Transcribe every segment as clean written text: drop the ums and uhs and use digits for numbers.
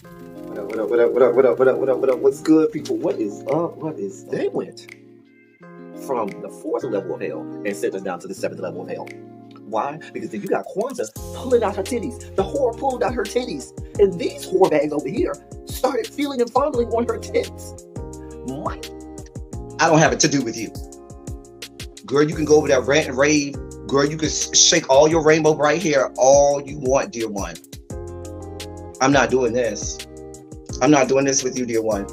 What up, what up, what up, what up, what up, what up, what up, what up? What's good, people? What is up? What is up? They went from the fourth level of hell and sent us down to the seventh level of hell. Why? Because then you got Kwanzaa pulling out her titties. The whore pulled out her titties. And these whore bags over here started feeling and fondling on her tits. My, I don't have it to do with you. Girl, you can go over there, rant and rave. Girl, you can shake all your rainbow right here all you want, dear one. I'm not doing this. I'm not doing this with you, dear one.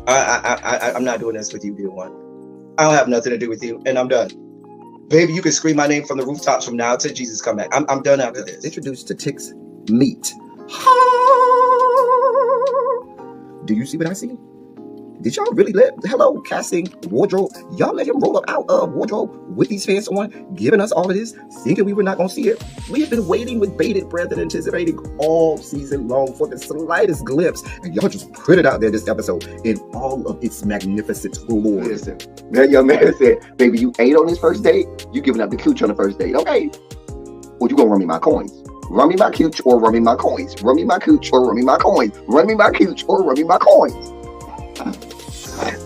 I'm not doing this with you, dear one. I don't have nothing to do with you, and I'm done. Baby, you can scream my name from the rooftops from now till Jesus come back. I'm done after this. Introduced to Tick's meat. Do you see what I see? Did y'all really hello, casting, wardrobe, y'all let him roll up out of wardrobe with these pants on, giving us all of this, thinking we were not going to see it? We have been waiting with bated breath and anticipating all season long for the slightest glimpse, and y'all just put it out there this episode in all of its magnificent glory. Listen, that young man said, baby, you ate on this first date, you giving up the cooch on the first date, okay? Or you gonna run me my coins. Run me my cooch or run me my coins. Run me my cooch or run me my coins. Run me my cooch or run me my coins.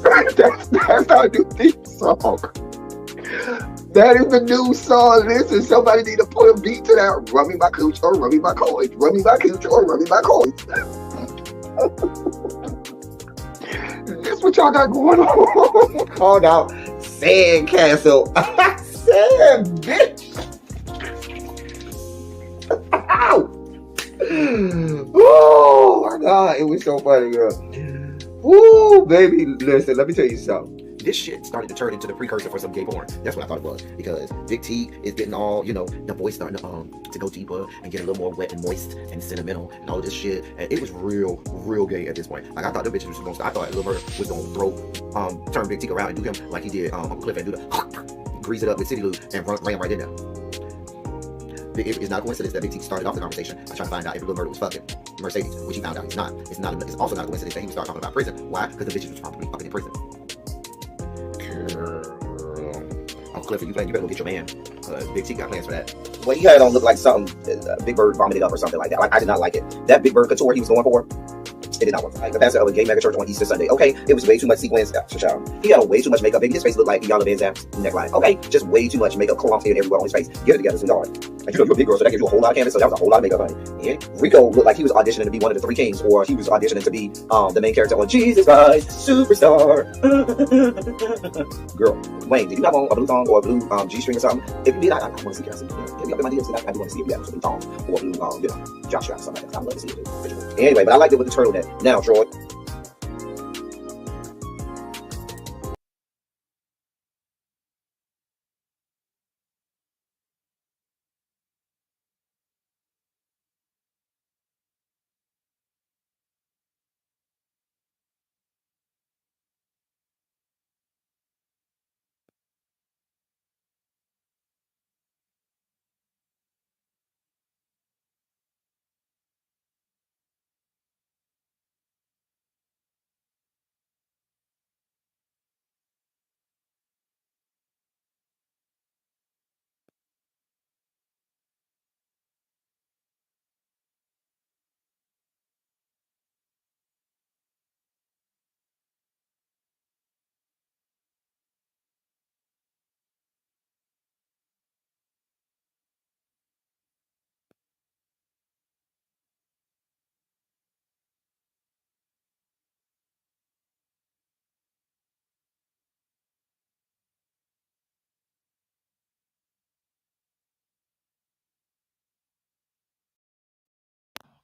That's our new theme song. That is the new song. Listen, somebody need to put a beat to that. Run me my cooch or run me my coins. Run me my cooch or run me my coins. This what y'all got going on. Called out Sandcastle. Sand, bitch. Oh my God, it was so funny, girl. Woo, baby, listen, let me tell you something. This shit started to turn into the precursor for some gay porn. That's what I thought it was. Because Big T is getting all, the voice starting to go deeper and get a little more wet and moist and sentimental and all this shit. And it was real gay at this point. Like, I thought the bitches was going to, I thought Lil Bird was going to turn Big T around and do him like he did Uncle Cliff and do the grease it up with City Lou and ran right in there. It's not a coincidence that Big T started off the conversation by trying to find out if Lil Bird was fucking Mercedes, which he found out he's not. It's also not a coincidence that he would start talking about prison. Why? Because the bitches was probably fucking in prison. Girl. Uncle Clifford, you better go get your man. Big T got plans for that. What he had on looked like something Big Bird vomited up or something like that. Like, I did not like it. That Big Bird couture he was going for, it did not work. Like the pastor of a gay mega church on Easter Sunday. Okay, it was way too much sequins. He had on way too much makeup. Baby, his face looked like Iyanla Vanzant's neckline. Okay, just way too much makeup clumped in everywhere on his face. Get it together, sweetheart. Like, you're a big girl, so that gives you a whole lot of canvas. So that was a whole lot of makeup, honey. And Rico looked like he was auditioning to be one of the three kings, or he was auditioning to be the main character on Jesus Christ Superstar. Girl, Wayne, did you have on a blue thong or a blue G-string or something? If you did, I want to see it. Get me up in my DMs. I do want to see if you have some blue thong or blue, jock strap, something like that. I'd love to see it. Anyway, but I liked it with the turtleneck. Now, Troy.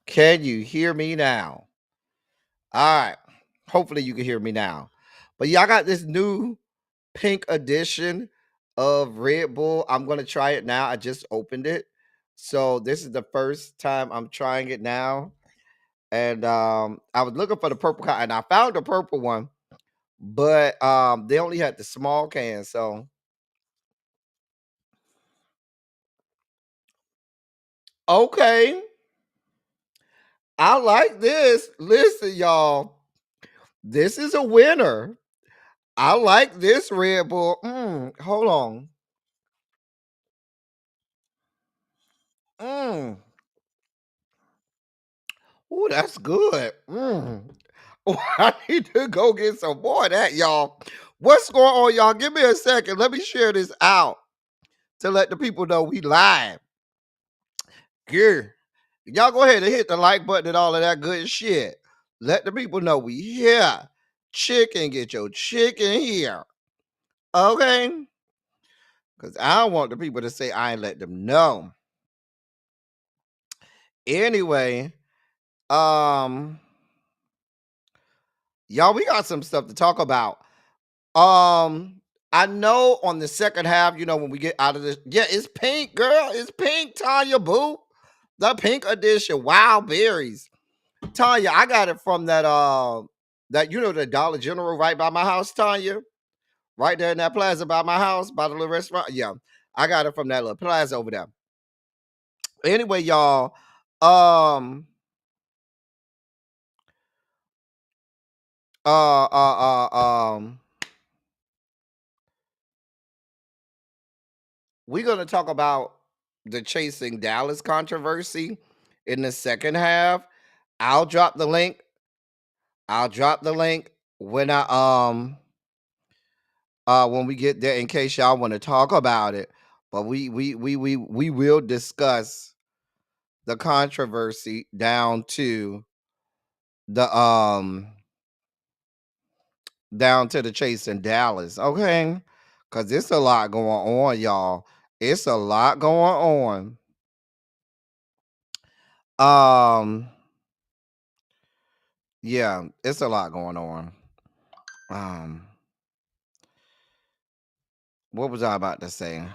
Can you hear me now? All right. Hopefully you can hear me now. But y'all got this new pink edition of Red Bull. I'm going to try it now. I just opened it. So this is the first time I'm trying it now. And I was looking for the purple can, and I found the purple one, but they only had the small can. So okay. I like this. Listen, y'all. This is a winner. I like this Red Bull. Hold on. Ooh, that's good. Oh, I need to go get some more of that, y'all. What's going on, y'all? Give me a second. Let me share this out to let the people know we live. Yeah. Y'all go ahead and hit the like button and all of that good shit. Let the people know we here. Chicken, get your chicken here. Okay? Because I don't want the people to say I ain't let them know. Anyway, y'all, we got some stuff to talk about. I know on the second half, when we get out of this, yeah, it's pink, girl. It's pink, Tanya Boo. The pink edition, wild berries. Tanya, I got it from that the Dollar General right by my house, Tanya. Right there in that plaza by my house, by the little restaurant. Yeah. I got it from that little plaza over there. Anyway, y'all, um uh uh uh um we're gonna talk about the Chasing Dallas controversy in the second half. I'll drop the link. When when we get there in case y'all want to talk about it. But we will discuss the controversy the down to the chase in Dallas, okay? Cause it's a lot going on, y'all. It's a lot going on. Yeah, it's a lot going on. What was I about to say?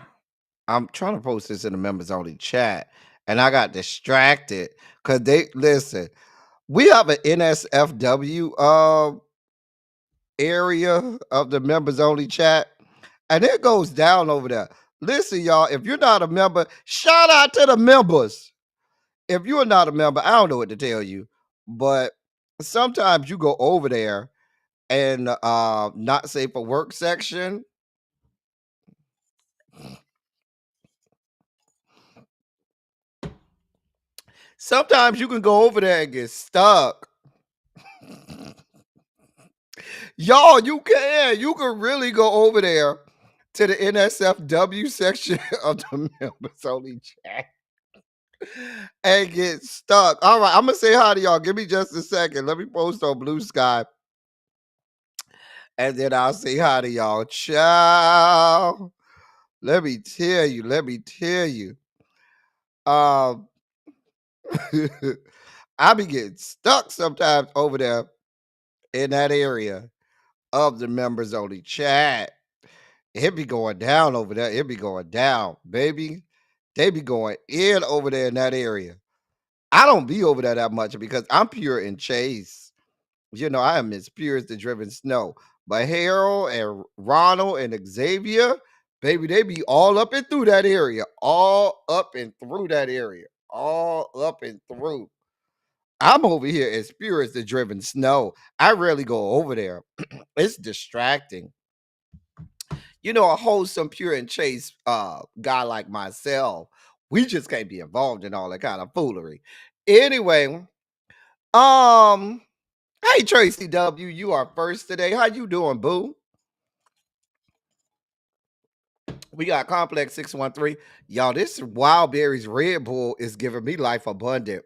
I'm trying to post this in the members only chat, and I got distracted because they listen. We have an NSFW area of the members only chat, and it goes down over there. Listen, y'all, if you're not a member, shout out to the members. If you're not a member, I don't know what to tell you, but sometimes you go over there and not safe for work section. Sometimes you can go over there and get stuck. Y'all, you can really go over there to the NSFW section of the members only chat and get stuck. All right, I'm gonna say hi to y'all. Give me just a second. Let me post on Bluesky, and then I'll say hi to y'all. Ciao. Let me tell you. Um, I be getting stuck sometimes over there in that area of the members only chat. It be going down over there. It be going down, baby. They be going in over there in that area. I don't be over there that much because I'm pure in chase. I am as pure as the driven snow. But Harold and Ronald and Xavier, baby, they be all up and through that area. All up and through that area. All up and through. I'm over here as pure as the driven snow. I rarely go over there. It's distracting. A wholesome, pure and chase guy like myself, we just can't be involved in all that kind of foolery. Anyway, hey Tracy W, you are first today. How you doing, boo? We got Complex 613. Y'all, this Wild Berries Red Bull is giving me life abundant.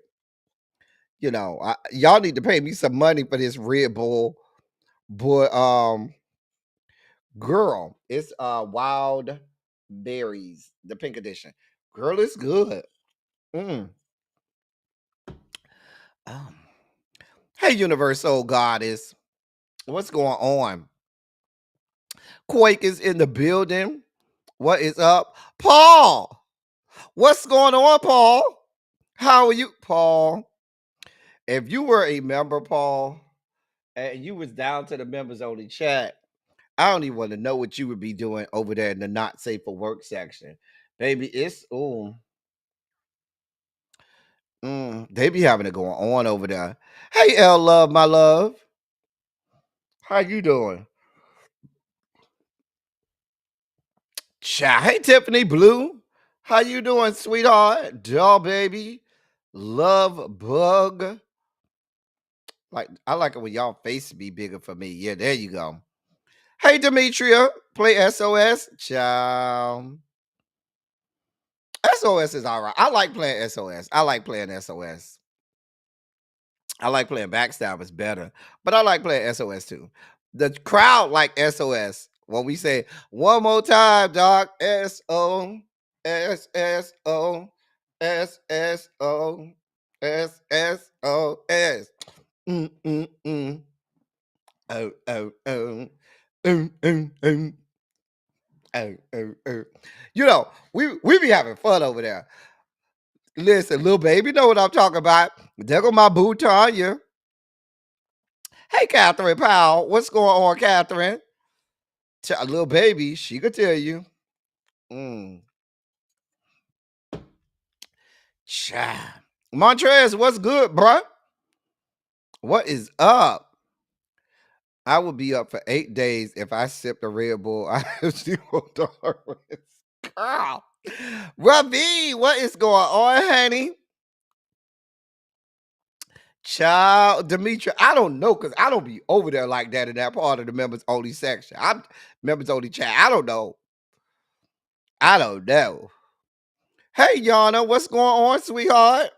Y'all need to pay me some money for this Red Bull. But girl, it's Wild Berries, the pink edition. Girl, it's good. Mm. Um, hey, Universal Goddess. What's going on? Quake is in the building. What is up? Paul. What's going on, Paul? How are you, Paul? If you were a member, Paul, and you was down to the members only chat, I don't even want to know what you would be doing over there in the not safe for work section. Baby, it's they be having it going on over there. Hey, L Love, my love. How you doing? Hey, Tiffany Blue. How you doing, sweetheart? Doll baby. Love bug. Like I like it when y'all face be bigger for me. Yeah, there you go. Hey Demetria, play SOS. Ciao. SOS is all right. I like playing SOS. I like playing SOS. I like playing Backstabbers better, but I like playing SOS too. The crowd like SOS when we say one more time, dog. SO SSO SSO SSOS. Mm mm mm. Oh oh oh. Oh oh oh. You know, we be having fun over there. Listen, little baby, know what I'm talking about. There go my boo Tanya. Hey, Catherine Powell, what's going on, Catherine? A little baby, she could tell you. Mm. Cha. Montrez, what's good, bruh? What is up? I would be up for 8 days if I sipped a Red Bull. I have 0 tolerance. Girl. Ravi, what is going on, honey? Child, Demetria, I don't know because I don't be over there like that in that part of the members only section. I'm members only chat. I don't know. I don't know. Hey, Yana, what's going on, sweetheart?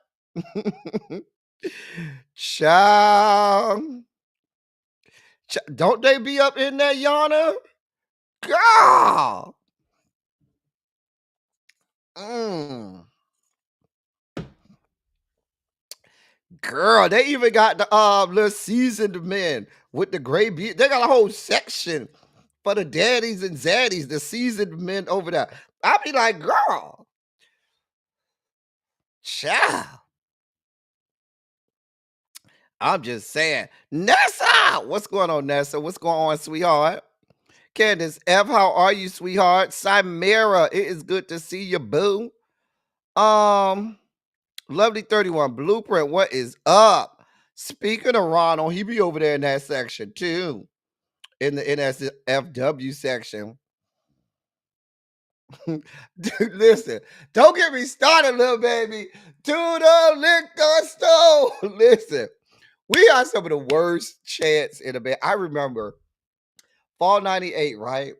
Child. Don't they be up in there, Yana? God. Mm. Girl, they even got the little seasoned men with the gray beard. They got a whole section for the daddies and zaddies, the seasoned men over there. I be like, girl, child. I'm just saying. Nessa, what's going on, Nessa? What's going on, sweetheart? Candace F, how are you, sweetheart? Chimera, it is good to see you, boo. Lovely 31 Blueprint, what is up? Speaking of Ronald, he be over there in that section too, in the NSFW section. Dude, listen, don't get me started, little baby. To the liquor store. Listen, we are some of the worst chants in the band. I remember fall 98, right?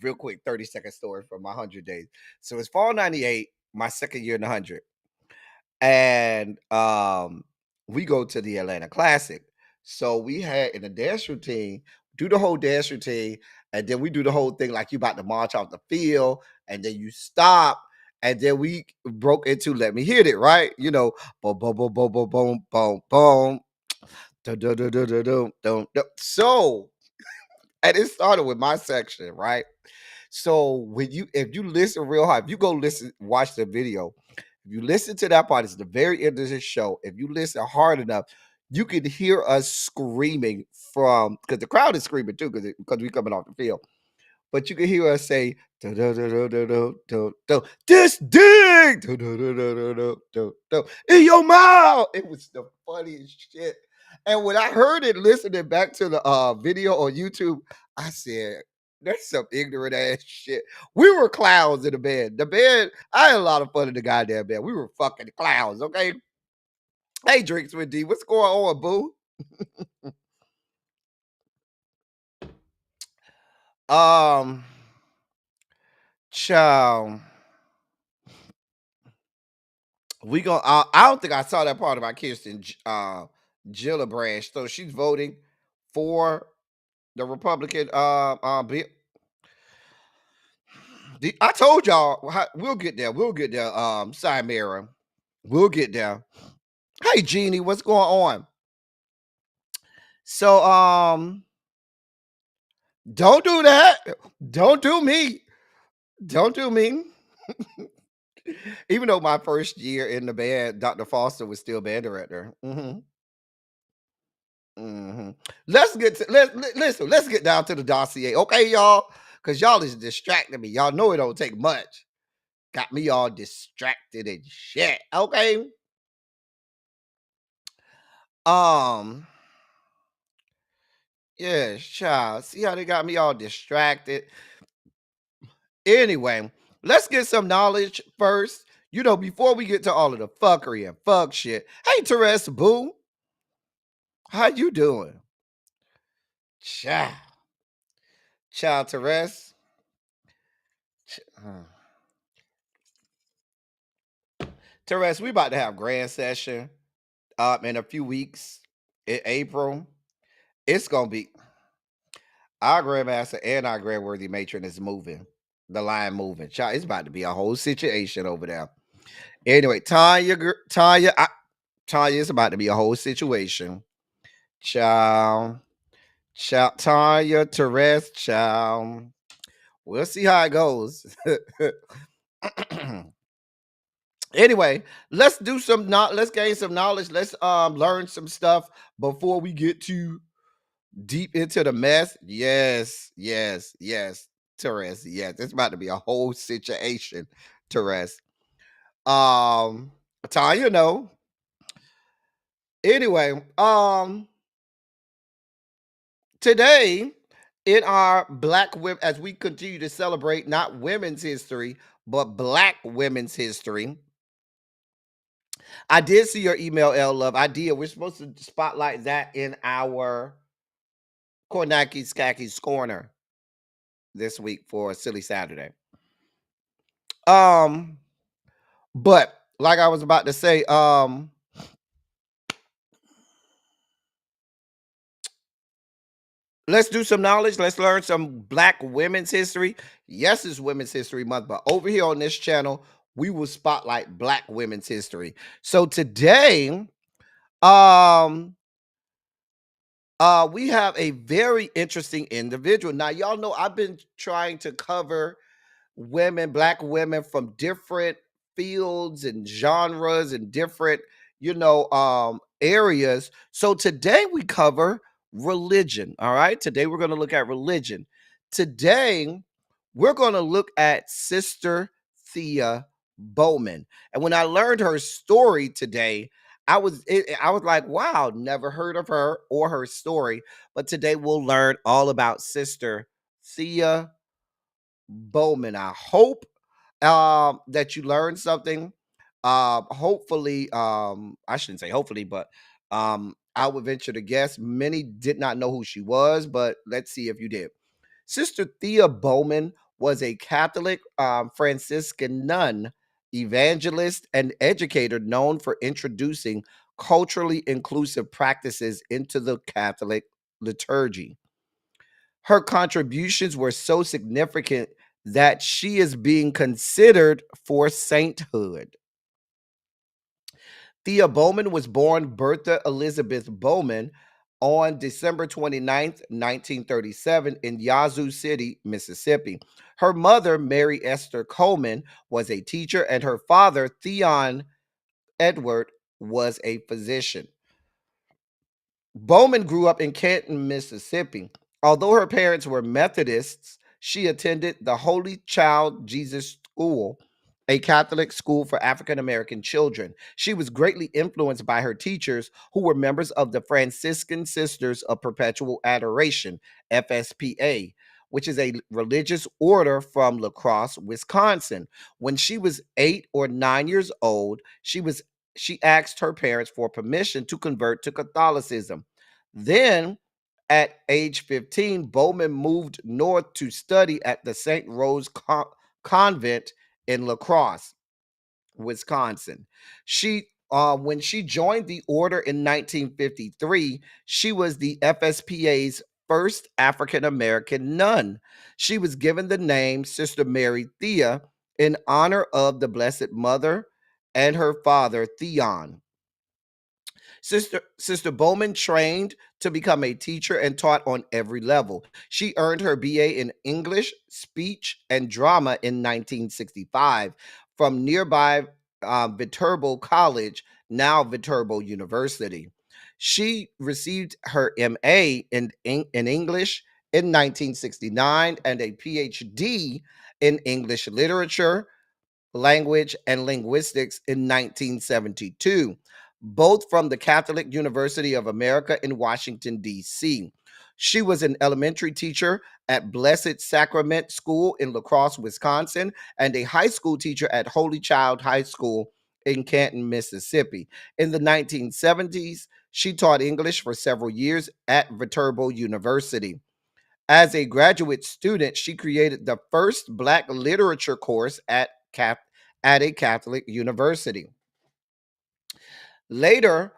Real quick, 30-second story from my 100 days. So it's fall 98, my second year in the 100. And we go to the Atlanta Classic. So we had in the dance routine, do the whole dance routine, and then we do the whole thing like you about to march off the field, and then you stop, and then we broke into Let Me Hit It, right? You know, boom, boom, boom, boom, boom, boom, boom, boom. So, and it started with my section, right? So when if you listen real hard, if you go watch the video, if you listen to that part, it's the very end of the show. If you listen hard enough, you can hear us screaming from because the crowd is screaming too, because we coming off the field. But you can hear us say, this dig in your mouth. It was the funniest shit. And when I heard it listening back to the video on YouTube, I said, that's some ignorant ass shit. We were clowns in the band. The band, I had a lot of fun in the goddamn band. We were fucking clowns, okay? Hey, Drinks with D, what's going on, boo? Child. We gonna. I don't think I saw that part about Kirsten Gillibrand. So she's voting for the Republican bill. I told y'all we'll get there. We'll get there. Chimera. We'll get there. Hey, Jeannie, what's going on? So don't do that. Don't do me. Don't do me. Even though my first year in the band, Dr. Foster was still band director. Let's get down to the dossier, okay, y'all? Because y'all is distracting me. Y'all know it don't take much. Got me all distracted and shit. Okay. Yeah, child. See how they got me all distracted. Anyway, let's get some knowledge first. You know, before we get to all of the fuckery and fuck shit. Hey, Therese Boo. How you doing? Child. Child Therese. Therese, we about to have grand session in a few weeks in April. It's gonna be our grandmaster and our grandworthy matron is moving. The line moving. Child, it's about to be a whole situation over there. Anyway, Tanya, it's about to be a whole situation. Child. Child, Tanya, Therese, child. We'll see how it goes. Anyway, let's do some let's gain some knowledge. Let's learn some stuff before we get too deep into the mess. Yes, yes, yes, Therese. Yes, it's about to be a whole situation, Therese. Tanya, no. Anyway, today in our Black women, as we continue to celebrate not women's history but Black women's history. I did see your email, L Love. I did. We're supposed to spotlight that in our Kornacki's Khakis Corner this week for a Silly Saturday. But like I was about to say, let's do some knowledge. Let's learn some Black women's history. Yes, it's Women's History Month, but over here on this channel, we will spotlight Black women's history. So today, we have a very interesting individual. Now, y'all know I've been trying to cover women, Black women from different fields and genres and different, areas. So today we cover religion. All right. Today we're going to look at religion. Today we're going to look at Sister Thea Bowman. And when I learned her story today, I was like, wow, never heard of her or her story. But today we'll learn all about Sister Thea Bowman. I hope that you learned something. Hopefully, I shouldn't say hopefully, but I would venture to guess many did not know who she was, but let's see if you did. Sister Thea Bowman was a Catholic Franciscan nun, evangelist, and educator known for introducing culturally inclusive practices into the Catholic liturgy. Her contributions were so significant that she is being considered for sainthood. Thea Bowman was born Bertha Elizabeth Bowman on December 29th, 1937 in Yazoo City, Mississippi. Her mother, Mary Esther Coleman, was a teacher, and her father, Theon Edward, was a physician. Bowman grew up in Canton, Mississippi. Although her parents were Methodists, she attended the Holy Child Jesus School, a Catholic school for African American children. She was greatly influenced by her teachers, who were members of the Franciscan Sisters of Perpetual Adoration, FSPA, which is a religious order from La Crosse, Wisconsin. When she was 8 or 9 years old, she asked her parents for permission to convert to Catholicism. Then, at age 15, Bowman moved north to study at the St. Rose Convent in La Crosse, Wisconsin. When she joined the order in 1953, she was the FSPA's first African American nun. She was given the name Sister Mary Thea in honor of the Blessed Mother and her father, Theon. Sister Bowman trained to become a teacher and taught on every level. She earned her BA in English, speech, and drama in 1965 from nearby Viterbo College, now Viterbo University. She received her MA in English in 1969 and a PhD in English literature, language, and linguistics in 1972, both from the Catholic University of America in Washington, D.C. She was an elementary teacher at Blessed Sacrament School in La Crosse, Wisconsin, and a high school teacher at Holy Child High School in Canton, Mississippi. In the 1970s, She taught English for several years at Viterbo University. As a graduate student, she created the first Black literature course at a Catholic university. Later,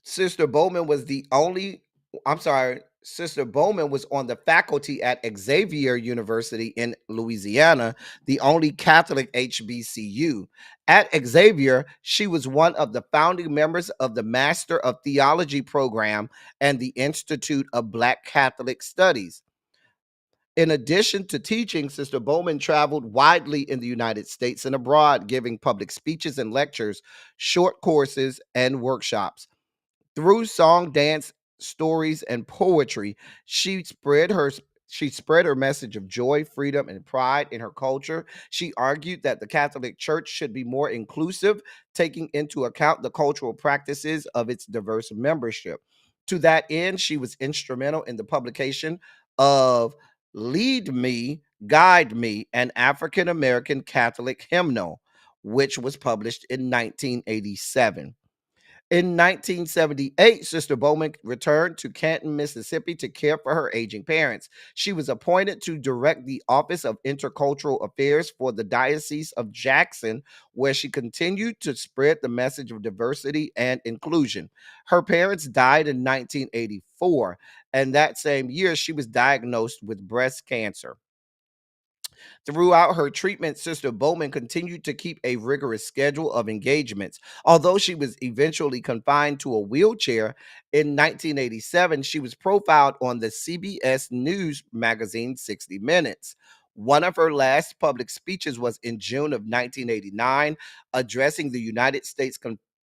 Sister Bowman was the only, I'm sorry, Sister Bowman was on the faculty at Xavier University in Louisiana, the only Catholic HBCU. At Xavier, she was one of the founding members of the Master of Theology program and the Institute of Black Catholic Studies. In addition to teaching, Sister Bowman traveled widely in the United States and abroad, giving public speeches and lectures, short courses, and workshops. Through song, dance, stories, and poetry, she spread her message of joy, freedom, and pride in her culture. She argued that the Catholic Church should be more inclusive, taking into account the cultural practices of its diverse membership. To that end, she was instrumental in the publication of Lead Me, Guide Me, an African American Catholic hymnal, which was published in 1987. In 1978, Sister Bowman returned to Canton, Mississippi to care for her aging parents. She was appointed to direct the Office of Intercultural Affairs for the Diocese of Jackson, where she continued to spread the message of diversity and inclusion. Her parents died in 1984, and that same year she was diagnosed with breast cancer. Throughout her treatment, Sister Bowman continued to keep a rigorous schedule of engagements. Although she was eventually confined to a wheelchair, in 1987, she was profiled on the CBS News magazine 60 Minutes. One of her last public speeches was in June of 1989, addressing the United States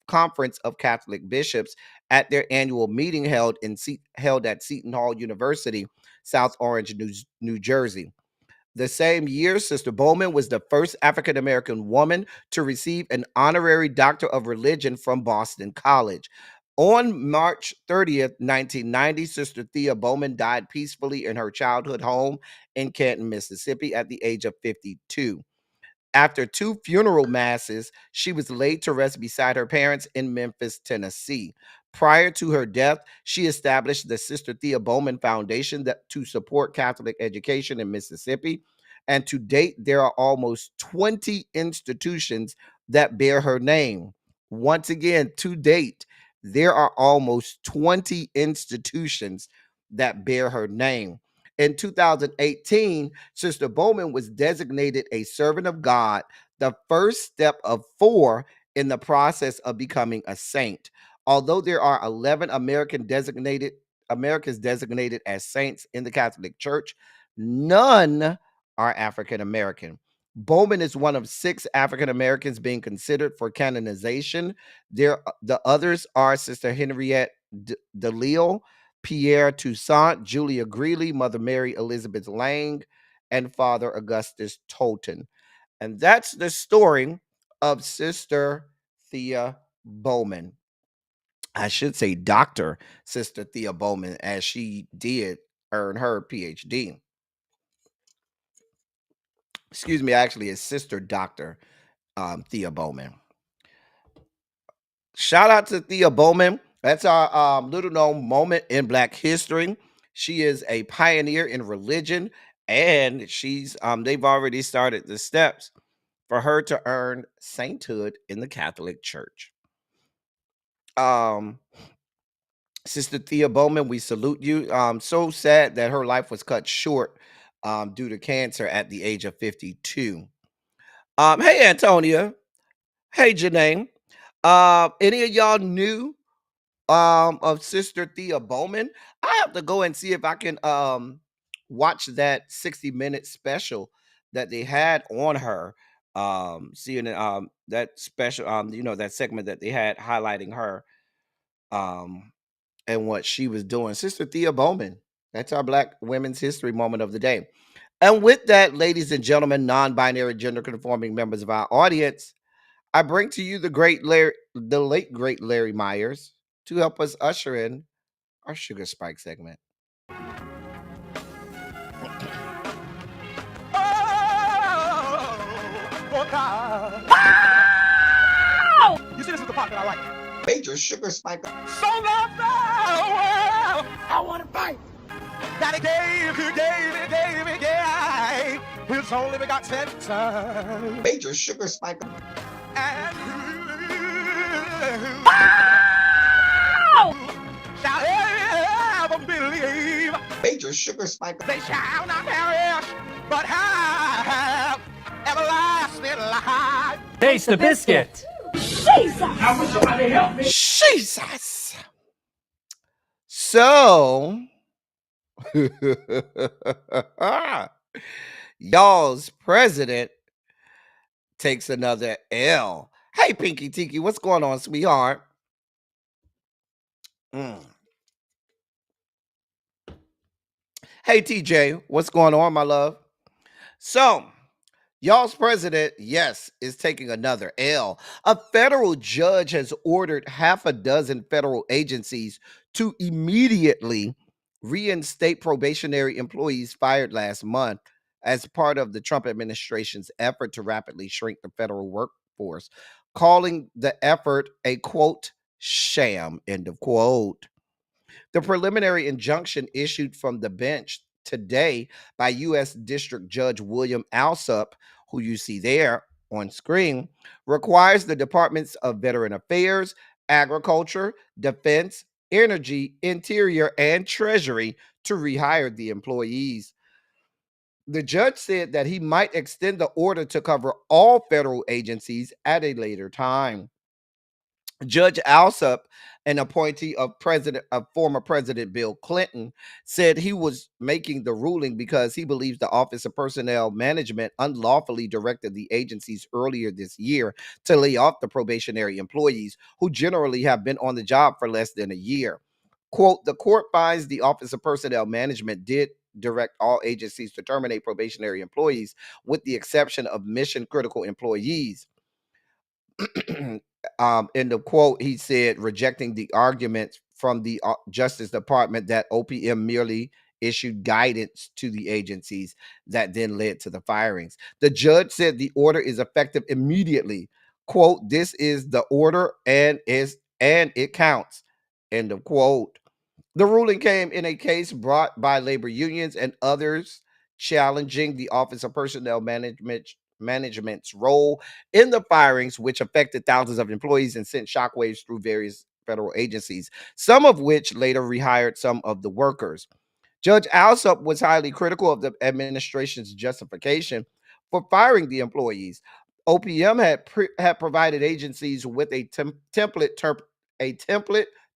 Conference of Catholic Bishops at their annual meeting held at Seton Hall University, South Orange, New Jersey. The same year, Sister Bowman was the first African American woman to receive an honorary Doctor of Religion from Boston College. On March 30th, 1990, Sister Thea Bowman died peacefully in her childhood home in Canton, Mississippi, at the age of 52. After two funeral masses, she was laid to rest beside her parents in Memphis, Tennessee. Prior to her death, she established the Sister Thea Bowman Foundation to support Catholic education in Mississippi. And to date, there are almost 20 institutions that bear her name. Once again, to date, there are almost 20 institutions that bear her name. In 2018, Sister Bowman was designated a servant of God, the first step of 4 in the process of becoming a saint. Although there are 11 Americans designated as saints in the Catholic Church, none are African American. Bowman is one of 6 African Americans being considered for canonization. The others are Sister Henriette DeLille, Pierre Toussaint, Julia Greeley, Mother Mary Elizabeth Lang, and Father Augustus Tolton. And that's the story of Sister Thea Bowman. I should say Dr. Sister Thea Bowman, as she did earn her PhD. Excuse me, actually, it's Sister Dr. Thea Bowman. Shout out to Thea Bowman. That's our little known moment in Black history. She is a pioneer in religion, and they've already started the steps for her to earn sainthood in the Catholic Church. Sister Thea Bowman, we salute you. So sad that her life was cut short due to cancer at the age of 52. Hey Antonia. Hey Janae. Any of y'all knew of Sister Thea Bowman? I have to go and see if I can watch that 60-minute special that they had on her. Seeing that special, that segment that they had highlighting her and what she was doing. Sister Thea Bowman. That's our Black Women's History moment of the day. And with that, ladies and gentlemen, non-binary gender conforming members of our audience, I bring to you the late great Larry Myers to help us usher in our Sugar Spike segment. You see, this is the part that I like. Major sugar spike. So loved the world, I want to fight. That he gave his only begotten son. Major sugar spike. And shall ever believe Major sugar spike. they shall not perish, but have everlasting life. Taste the biscuit. Jesus. So, y'all's president takes another L. Hey, Pinky Tiki, what's going on, sweetheart? Hey, TJ, what's going on, my love? So, y'all's president, yes, is taking another L. A federal judge has ordered half a dozen federal agencies to immediately reinstate probationary employees fired last month as part of the Trump administration's effort to rapidly shrink the federal workforce, calling the effort a, quote, sham, end of quote. The preliminary injunction issued from the bench today by U.S. District Judge William Alsup, who you see there on screen, requires the Departments of Veteran Affairs, Agriculture, Defense, Energy, Interior, and Treasury to rehire the employees. The judge said that he might extend the order to cover all federal agencies at a later time. Judge Alsup, an appointee of former President Bill Clinton, said he was making the ruling because he believes the Office of Personnel Management unlawfully directed the agencies earlier this year to lay off the probationary employees who generally have been on the job for less than a year. Quote, the court finds the Office of Personnel Management did direct all agencies to terminate probationary employees with the exception of mission critical employees. In the quote, he said, rejecting the arguments from the Justice Department that OPM merely issued guidance to the agencies that then led to the firings. The judge said the order is effective immediately. Quote, this is the order and it counts. End of quote. The ruling came in a case brought by labor unions and others challenging the Office of Personnel Management's role in the firings, which affected thousands of employees and sent shockwaves through various federal agencies, some of which later rehired some of the workers. Judge Alsup was highly critical of the administration's justification for firing the employees. OPM had provided agencies with a template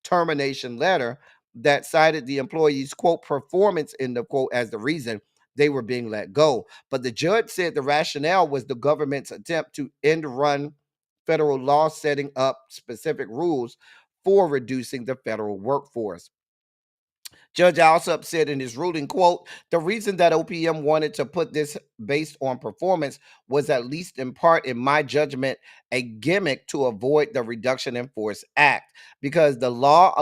termination letter that cited the employees' quote performance end of quote as the reason they were being let go. But the judge said the rationale was the government's attempt to end run federal law, setting up specific rules for reducing the federal workforce. Judge Alsup said in his ruling, quote, the reason that OPM wanted to put this based on performance was at least in part, in my judgment, a gimmick to avoid the Reduction in Force Act, because the law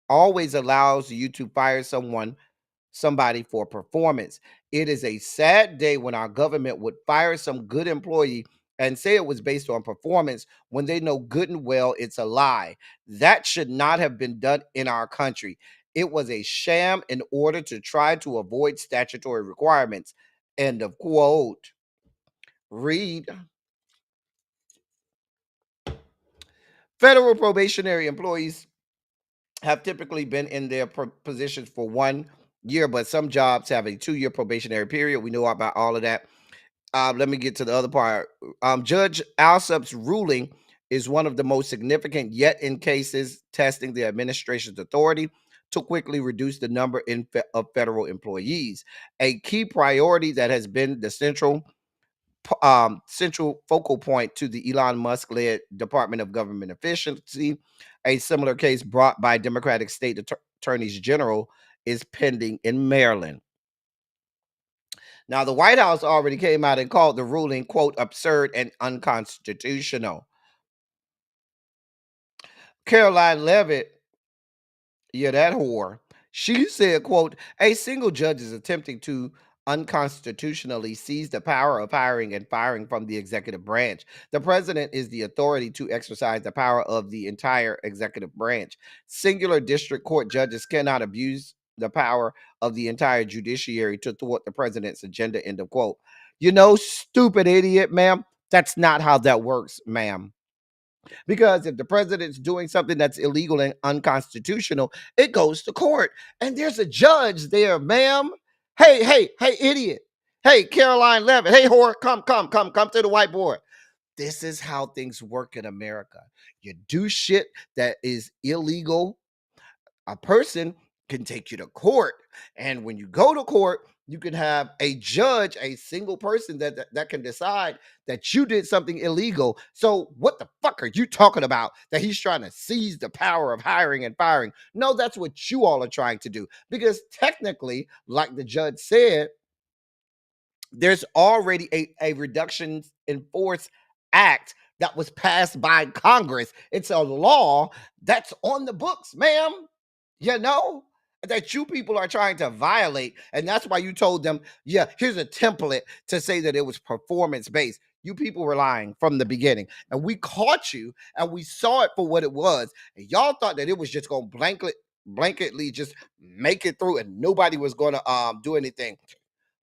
always allows you to fire somebody for performance. It is a sad day when our government would fire some good employee and say it was based on performance when they know good and well it's a lie. That should not have been done in our country. It was a sham in order to try to avoid statutory requirements. End of quote. Read. Federal probationary employees have typically been in their positions for 1 year, but some jobs have a 2-year probationary period. We know about all of that. Let me get to the other part. Judge Alsup's ruling is one of the most significant yet in cases testing the administration's authority to quickly reduce the number of federal employees. A key priority that has been the central focal point to the Elon Musk-led Department of Government Efficiency. A similar case brought by Democratic state attorneys general is pending in Maryland. Now, the White House already came out and called the ruling, quote, absurd and unconstitutional. Caroline Levitt, yeah, that whore, she said, quote, a single judge is attempting to unconstitutionally seized the power of hiring and firing from the executive branch. The president is the authority to exercise the power of the entire executive branch. Singular district court judges cannot abuse the power of the entire judiciary to thwart the president's agenda, end of quote. You know, stupid idiot, ma'am, that's not how that works, ma'am. Because if the president's doing something that's illegal and unconstitutional, it goes to court. And there's a judge there, ma'am. Hey, idiot. Hey, Caroline Levitt. Hey, whore, come to the whiteboard. This is how things work in America. You do shit that is illegal, a person can take you to court. And when you go to court, you can have a judge, a single person that can decide that you did something illegal. So what the fuck are you talking about? That he's trying to seize the power of hiring and firing? No, that's what you all are trying to do. Because technically, like the judge said, there's already a reduction in force act that was passed by Congress. It's a law that's on the books, ma'am. You know, that you people are trying to violate. And that's why you told them, yeah, here's a template to say that it was performance based. You people were lying from the beginning. And we caught you and we saw it for what it was. And y'all thought that it was just going to blanketly just make it through and nobody was going to do anything.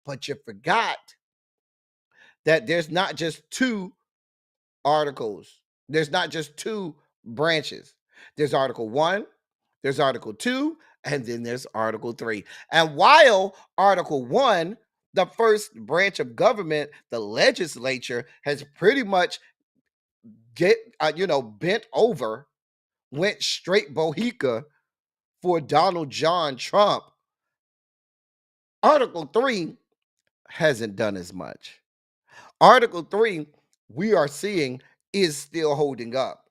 But you forgot that there's not just two articles. There's not just two branches. There's Article 1, there's Article 2, and then there's Article 3. And while Article 1, the first branch of government, the legislature has pretty much bent over, went straight bohica for Donald John Trump. Article 3 hasn't done as much. Article 3, we are seeing, is still holding up,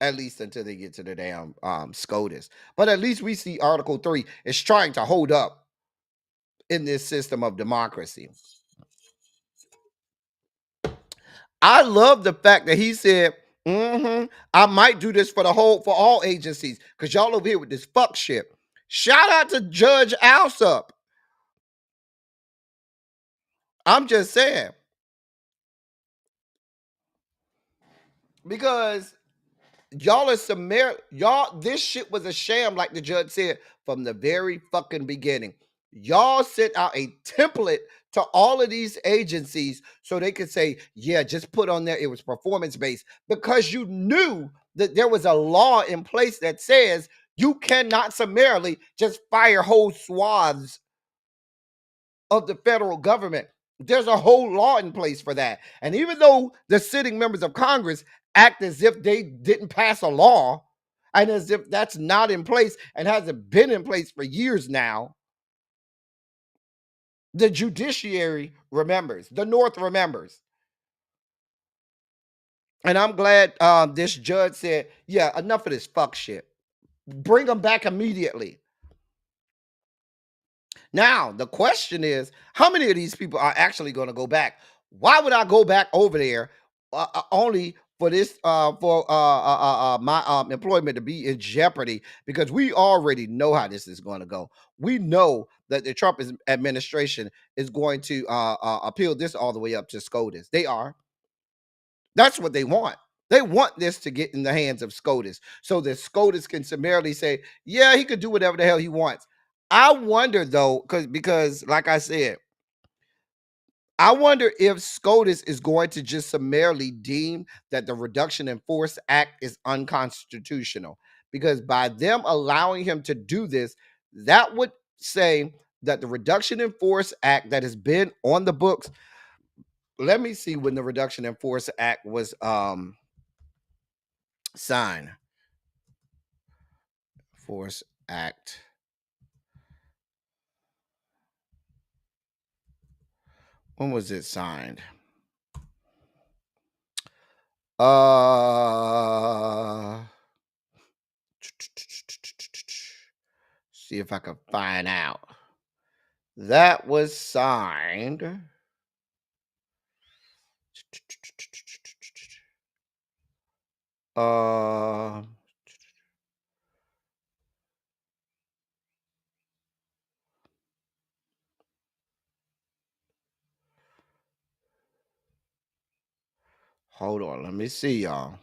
at least until they get to the damn SCOTUS. But at least we see Article 3 is trying to hold up in this system of democracy. I love the fact that he said, I might do this for all agencies, because y'all over here with this fuck shit. Shout out to Judge Alsup. I'm just saying. Because y'all are y'all, this shit was a sham, like the judge said, from the very fucking beginning. Y'all sent out a template to all of these agencies so they could say, yeah, just put on there it was performance based, because you knew that there was a law in place that says you cannot summarily just fire whole swaths of the federal government. There's a whole law in place for that. And even though the sitting members of Congress act as if they didn't pass a law and as if that's not in place and hasn't been in place for years now, the judiciary remembers. The North remembers. And I'm glad this judge said, yeah, enough of this fuck shit. Bring them back immediately. Now, the question is, how many of these people are actually going to go back? Why would I go back over there only for this my employment to be in jeopardy? Because we already know how this is going to go. We know that the Trump administration is going to appeal this all the way up to SCOTUS. They are. That's what they want. They want this to get in the hands of SCOTUS so that SCOTUS can summarily say, yeah, he could do whatever the hell he wants. I wonder though, because like I said, I wonder if SCOTUS is going to just summarily deem that the Reduction in Force Act is unconstitutional. Because by them allowing him to do this, that would say that the Reduction in Force Act that has been on the books. Let me see when the Reduction in Force Act was signed. Force Act. When was it signed? See if I can find out. That was signed. Hold on, let me see, y'all.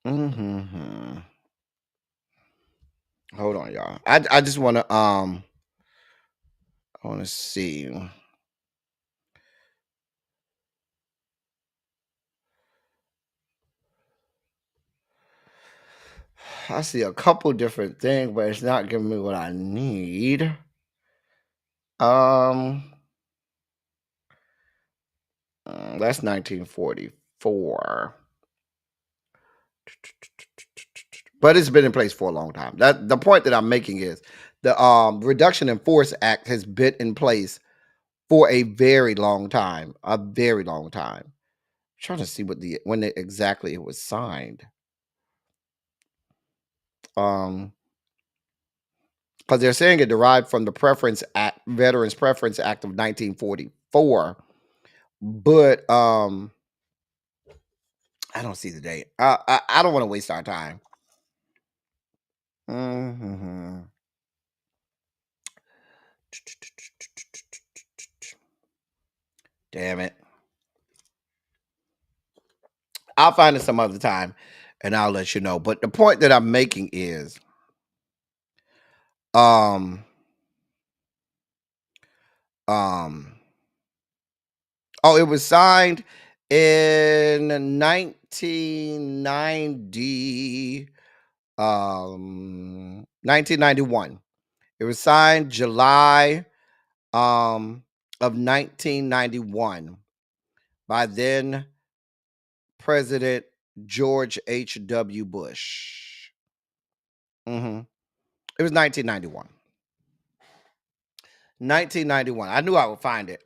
Mm-hmm. Hold on, y'all. I just want to I want to see. I see a couple different things, but it's not giving me what I need. That's 1944. But it's been in place for a long time. That the point that I'm making is the Reduction in Force Act has been in place for a very long time. A very long time. I'm trying to see when exactly it was signed. Because they're saying it derived from the Veterans Preference Act of 1944. But I don't see the date. I don't want to waste our time. Mm-hmm. Damn it. I'll find it some other time and I'll let you know. But the point that I'm making is um um it was signed in 1991. It was signed July of 1991 by then President George H.W. Bush. It was 1991. 1991. I knew I would find it.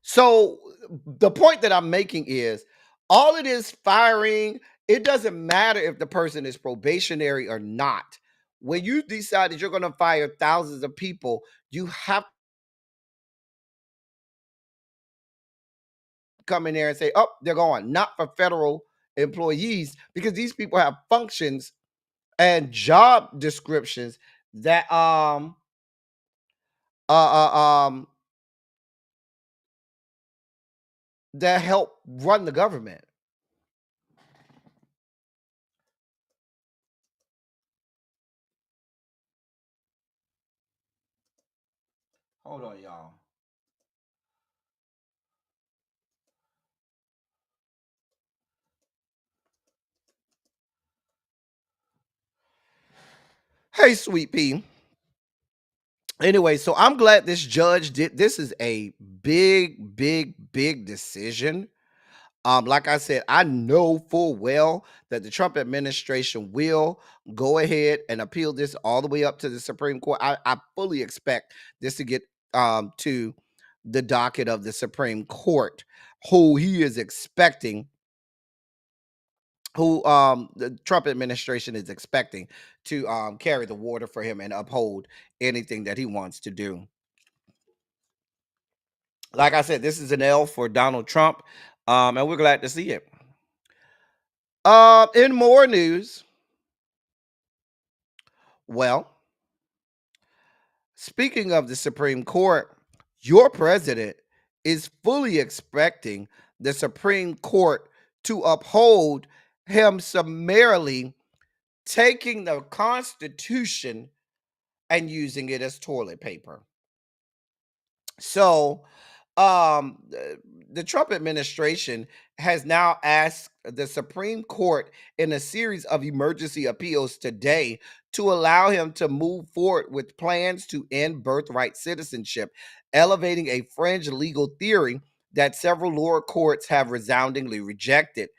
So the point that I'm making is all it is firing, it doesn't matter if the person is probationary or not. When you decide that you're going to fire thousands of people, you have to come in there and say, oh, they're going, not for federal employees, because these people have functions and job descriptions that that help run the government. Hold on, y'all. Hey, Sweet Pea. Anyway, so I'm glad this judge did. This is a big, big, big decision. Like I said, I know full well that the Trump administration will go ahead and appeal this all the way up to the Supreme Court. I fully expect this to get to the docket of the Supreme Court, who he is expecting, who the Trump administration is expecting to carry the water for him and uphold anything that he wants to do. Like I said, this is an L for Donald Trump, and we're glad to see it. In more news, well, speaking of the Supreme Court, your president is fully expecting the Supreme Court to uphold him summarily taking the Constitution and using it as toilet paper. So, the Trump administration has now asked the Supreme Court in a series of emergency appeals today to allow him to move forward with plans to end birthright citizenship, elevating a fringe legal theory that several lower courts have resoundingly rejected.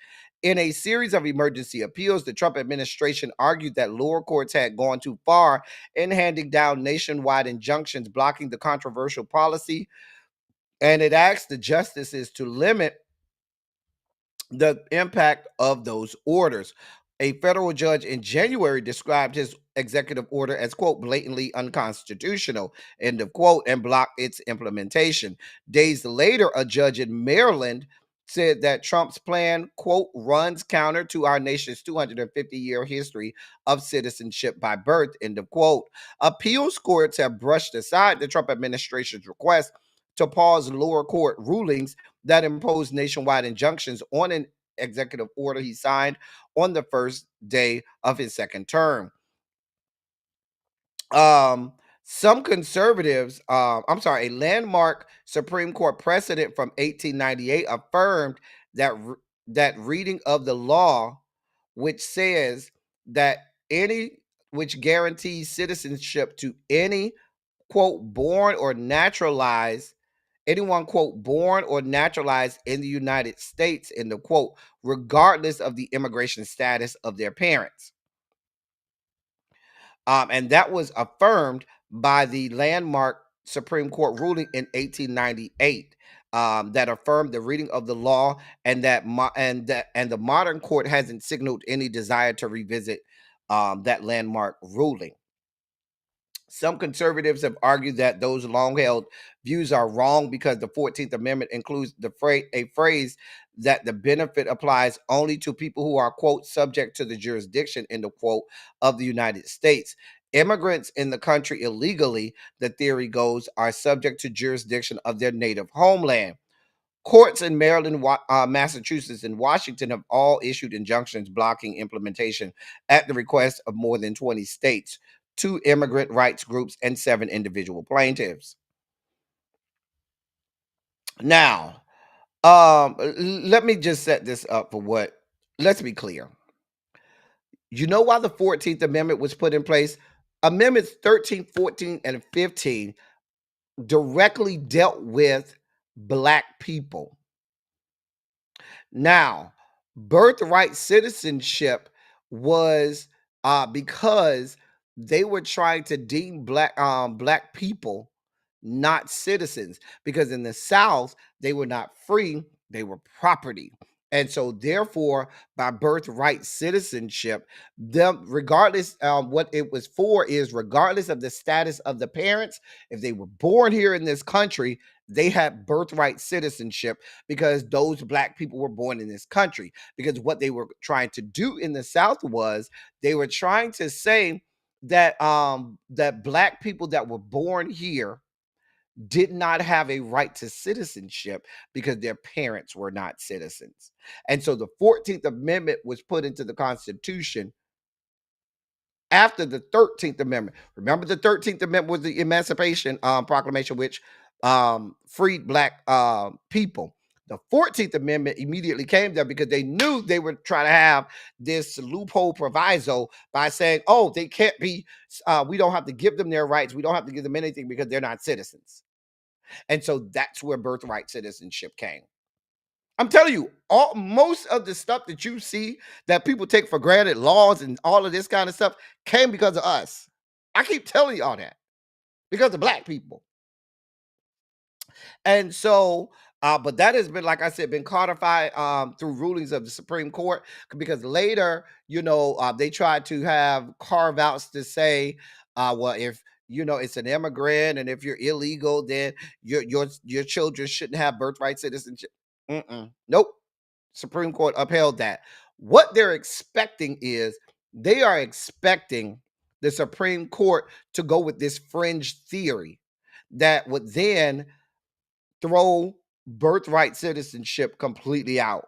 In a series of emergency appeals, the Trump administration argued that lower courts had gone too far in handing down nationwide injunctions blocking the controversial policy, and it asked the justices to limit the impact of those orders. A federal judge in January described his executive order as, quote, blatantly unconstitutional, end of quote, and blocked its implementation. Days later, a judge in Maryland said that Trump's plan, quote, runs counter to our nation's 250-year history of citizenship by birth, end of quote. Appeals courts have brushed aside the Trump administration's request to pause lower court rulings that impose nationwide injunctions on an executive order he signed on the first day of his second term. Some conservatives, a landmark Supreme Court precedent from 1898 affirmed that that reading of the law, which says that any which guarantees citizenship to any quote born or naturalized anyone quote born or naturalized in the United States in the quote regardless of the immigration status of their parents. And that was affirmed by the landmark Supreme Court ruling in 1898 that affirmed the reading of the law, and the modern court hasn't signaled any desire to revisit that landmark ruling. Some conservatives have argued that those long-held views are wrong because the 14th Amendment includes a phrase that the benefit applies only to people who are, quote, subject to the jurisdiction, end of quote, of the United States. Immigrants in the country illegally, the theory goes, are subject to jurisdiction of their native homeland. Courts in Maryland, Massachusetts, and Washington have all issued injunctions blocking implementation at the request of more than 20 states, 2 immigrant rights groups, and 7 individual plaintiffs. Now, let me just set this up for what, let's be clear. You know why the 14th Amendment was put in place? Amendments 13, 14, and 15 directly dealt with Black people. Now, birthright citizenship was because they were trying to deem black people not citizens, because in the South they were not free, they were property. And so therefore, by birthright citizenship, them, regardless what it was for, is regardless of the status of the parents, if they were born here in this country, they had birthright citizenship because those Black people were born in this country. Because what they were trying to do in the South was they were trying to say that that Black people that were born here did not have a right to citizenship because their parents were not citizens. And so the 14th Amendment was put into the Constitution after the 13th Amendment. Remember, the 13th Amendment was the Emancipation Proclamation, which freed Black people. The 14th Amendment immediately came there because they knew they were trying to have this loophole proviso by saying, oh, they can't be, we don't have to give them their rights. We don't have to give them anything because they're not citizens. And so that's where birthright citizenship came. I'm telling you, most of the stuff that you see that people take for granted, laws and all of this kind of stuff, came because of us. I keep telling you all that, because of Black people. And so, but that has been, like I said, been codified through rulings of the Supreme Court, because later, they tried to have carve-outs to say, well, if it's an immigrant, and if you're illegal, then your children shouldn't have birthright citizenship. Nope. Supreme Court upheld that. What they're expecting is they are expecting the Supreme Court to go with this fringe theory that would then throw birthright citizenship completely out.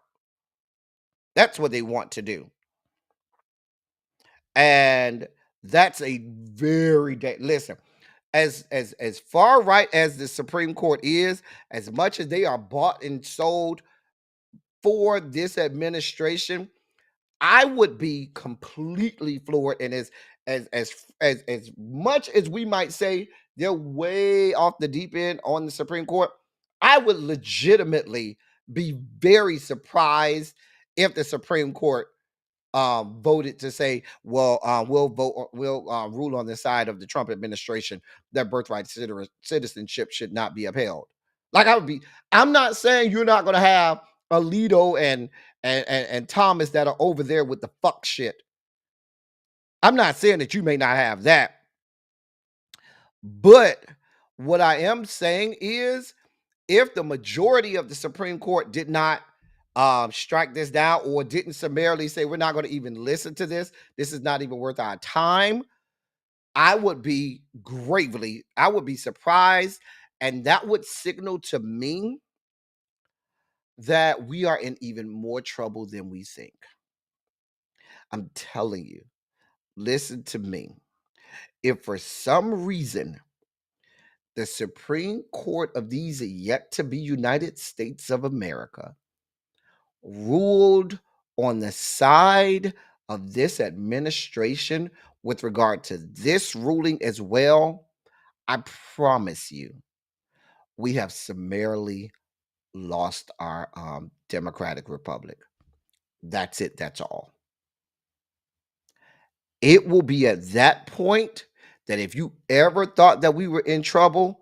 That's what they want to do. And that's a very listen, as far right as the Supreme Court is, as much as they are bought and sold for this administration, I would be completely floored. And as much as we might say they're way off the deep end on the Supreme Court, I would legitimately be very surprised if the Supreme Court voted to say, well, we'll rule on the side of the Trump administration that birthright citizenship should not be upheld. Like, I'm not saying you're not going to have Alito and Thomas that are over there with the fuck shit. I'm not saying that you may not have that. But what I am saying is, if the majority of the Supreme Court did not strike this down, or didn't summarily say, we're not going to even listen to this, this is not even worth our time, I would be surprised. And that would signal to me that we are in even more trouble than we think. I'm telling you, listen to me. If for some reason the Supreme Court of these yet to be United States of America ruled on the side of this administration with regard to this ruling as well, I promise you, we have summarily lost our democratic republic. That's it. That's all. It will be at that point that if you ever thought that we were in trouble,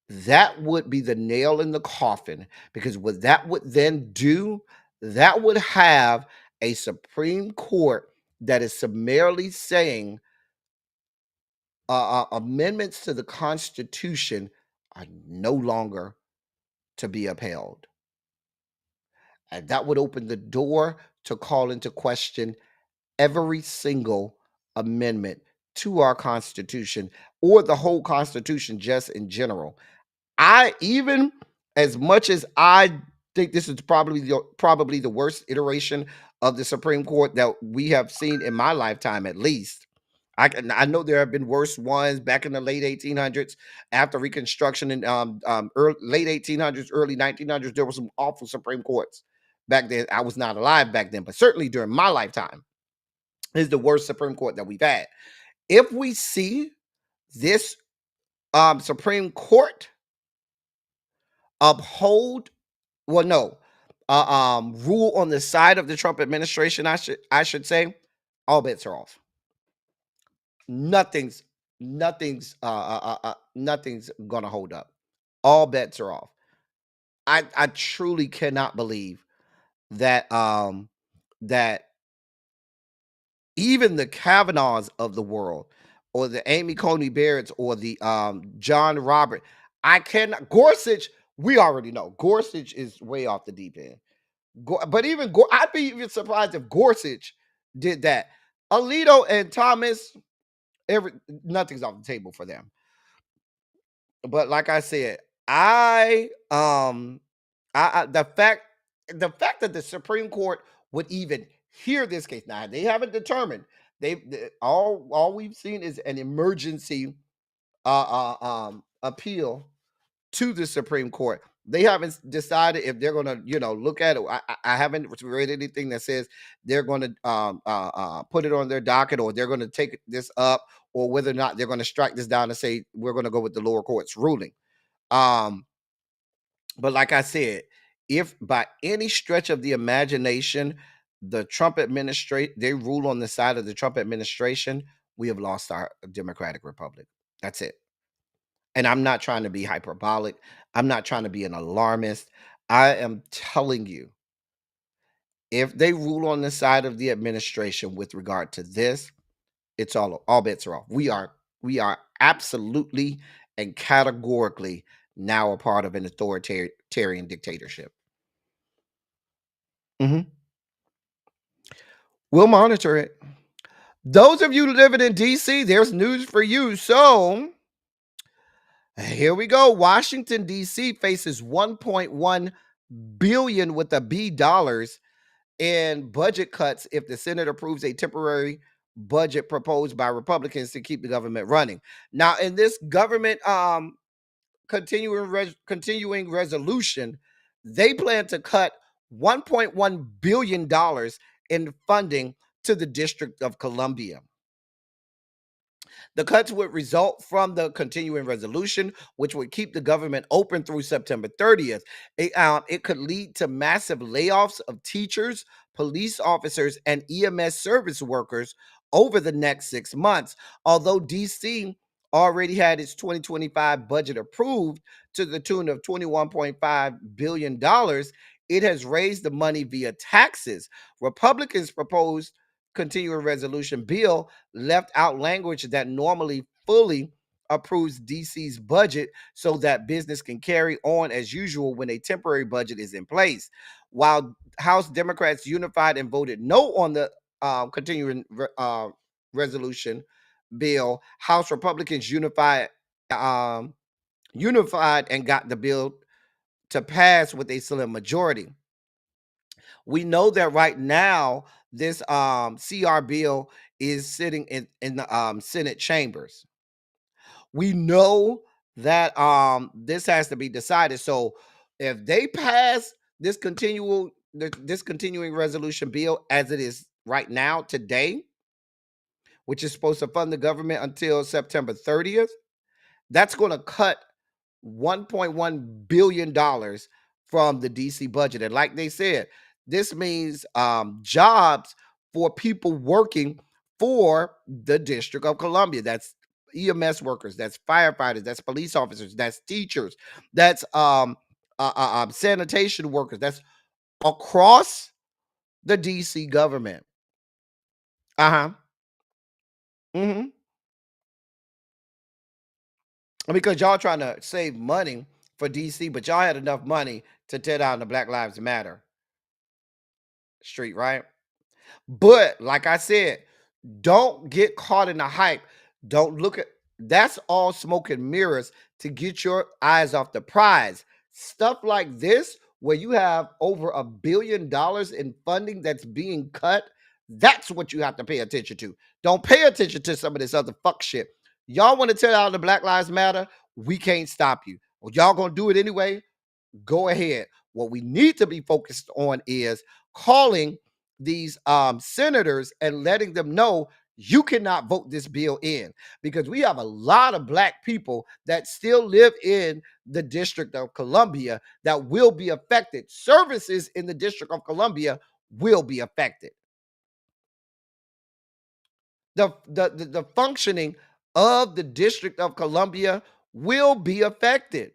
that would be the nail in the coffin, because what that would then do, that would have a Supreme Court that is summarily saying amendments to the Constitution are no longer to be upheld. And that would open the door to call into question every single amendment to our Constitution, or the whole Constitution just in general. I, even as much as I think this is probably the worst iteration of the Supreme Court that we have seen in my lifetime, at least. I know there have been worse ones back in the late 1800s, after Reconstruction, in late 1800s, early 1900s. There were some awful Supreme Courts back then. I was not alive back then, but certainly during my lifetime is the worst Supreme Court that we've had. If we see this Supreme Court uphold, well, no, rule on the side of the Trump administration, I should say, all bets are off. Nothing's gonna hold up. All bets are off. I truly cannot believe that that even the Kavanaughs of the world, or the Amy Coney Barrett's, or the John Robert, I cannot. Gorsuch, we already know Gorsuch is way off the deep end. But even I'd be even surprised if Gorsuch did that. Alito and Thomas, nothing's off the table for them. But like I said, the fact that the Supreme Court would even hear this case, now they haven't determined. All we've seen is an emergency appeal to the Supreme Court. They haven't decided if they're going to, look at it. I haven't read anything that says they're going to put it on their docket, or they're going to take this up, or whether or not they're going to strike this down and say we're going to go with the lower court's ruling. But like I said, if by any stretch of the imagination the Trump administration, they rule on the side of the Trump administration, we have lost our democratic republic. That's it. And I'm not trying to be hyperbolic. I'm not trying to be an alarmist. I am telling you, if they rule on the side of the administration with regard to this, it's all bets are off. We are absolutely and categorically now a part of an authoritarian dictatorship. We'll monitor it. Those of you living in DC, there's news for you. So here we go. Washington, D.C. faces $1.1 billion with a B dollars in budget cuts if the Senate approves a temporary budget proposed by Republicans to keep the government running. Now, in this government continuing resolution, they plan to cut $1.1 billion in funding to the District of Columbia. The cuts would result from the continuing resolution, which would keep the government open through September 30th. It could lead to massive layoffs of teachers, police officers, and EMS service workers over the next 6 months. Although DC already had its 2025 budget approved to the tune of $21.5 billion, it has raised the money via taxes. Republicans proposed continuing resolution bill left out language that normally fully approves DC's budget so that business can carry on as usual when a temporary budget is in place. While House Democrats unified and voted no on the continuing resolution bill, House Republicans unified and got the bill to pass with a slim majority. We know that right now this CR bill is sitting in the Senate chambers. We know that this has to be decided. So if they pass this continuing resolution bill as it is right now today, which is supposed to fund the government until September 30th, that's going to cut $1.1 billion from the DC budget. And like they said, this means jobs for people working for the District of Columbia. That's EMS workers, that's firefighters, that's police officers, that's teachers, that's sanitation workers, that's across the DC government. Mm-hmm. Because y'all trying to save money for DC, but y'all had enough money to tear down the Black Lives Matter street, right? But like I said, don't get caught in the hype. Don't look at that's all smoke and mirrors to get your eyes off the prize. Stuff like this, where you have over $1 billion in funding that's being cut, that's what you have to pay attention to. Don't pay attention to some of this other fuck shit. Y'all want to tell out the Black Lives Matter? We can't stop you. Well, y'all gonna do it anyway? Go ahead. What we need to be focused on is calling these senators and letting them know you cannot vote this bill in, because we have a lot of black people that still live in the District of Columbia that will be affected. Services in the District of Columbia will be affected. The functioning of the District of Columbia will be affected.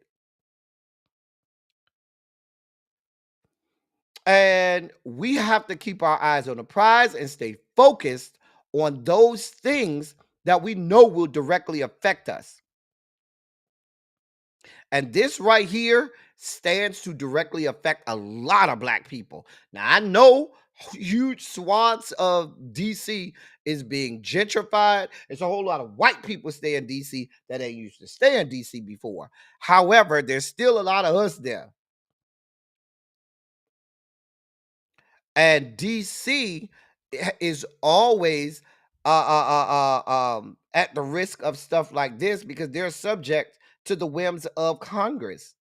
And we have to keep our eyes on the prize and stay focused on those things that we know will directly affect us. And this right here stands to directly affect a lot of black people. Now, I know huge swaths of DC is being gentrified. There's a whole lot of white people stay in DC that ain't used to stay in DC before. However, there's still a lot of us there. And DC is always at the risk of stuff like this because they're subject to the whims of Congress.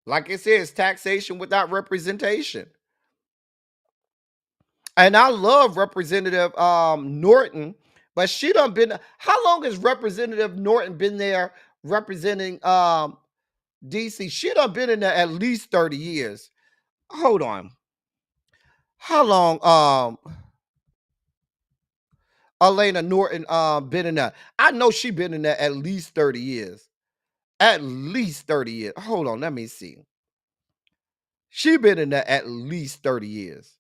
Like it says, taxation without representation. And I love Representative Norton, but she done been. How long has Representative Norton been there representing DC? She done been in there at least 30 years. Hold on. How long Elena Norton been in there? I know she been in there at least 30 years. At least 30 years. Hold on, let me see. She been in there at least 30 years.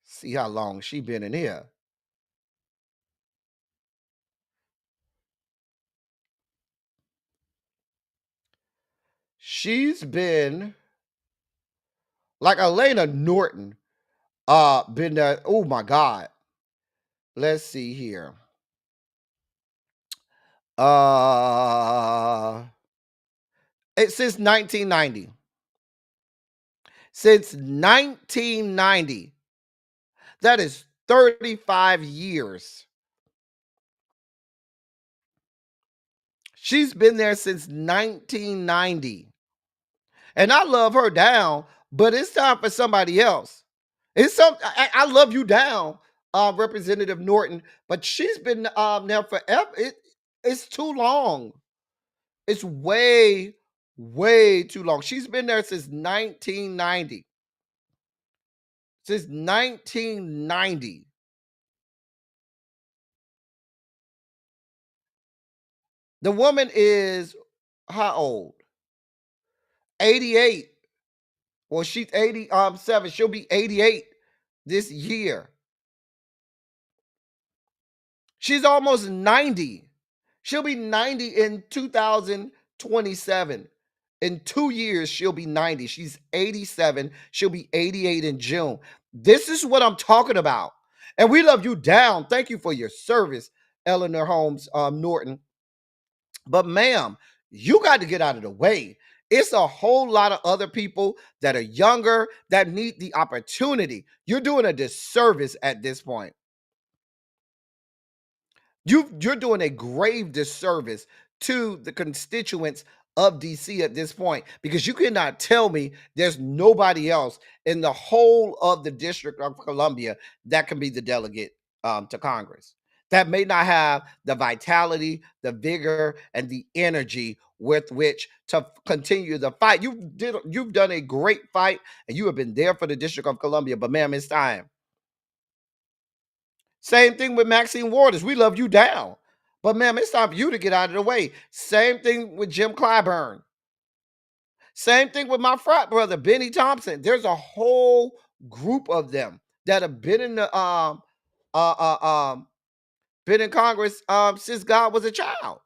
See how long she been in here. She's been like Elena Norton been there. Oh my God. Let's see here. It's since 1990. Since 1990. That is 35 years. She's been there since 1990. And I love her down, but it's time for somebody else. I love you down, Representative Norton, but she's been there forever. It's too long. It's way, way too long. She's been there since 1990. Since 1990. The woman is how old? 88. Well, she's 87. She'll be 88 this year. She's almost 90. She'll be 90 in 2027. In 2 years, she'll be 90. She's 87. She'll be 88 in June. This is what I'm talking about. And we love you down. Thank you for your service, Eleanor Holmes Norton. But ma'am, you got to get out of the way. It's a whole lot of other people that are younger that need the opportunity. You're doing a disservice at this point. You're doing a grave disservice to the constituents of DC at this point, because you cannot tell me there's nobody else in the whole of the District of Columbia that can be the delegate to Congress, that may not have the vitality, the vigor, and the energy with which to continue the fight. You've done a great fight, and you have been there for the District of Columbia, but ma'am, it's time. Same thing with Maxine Waters. We love you down. But ma'am, it's time for you to get out of the way. Same thing with Jim Clyburn. Same thing with my frat brother, Benny Thompson. There's a whole group of them that have been in the uh, uh, um been in Congress since God was a child.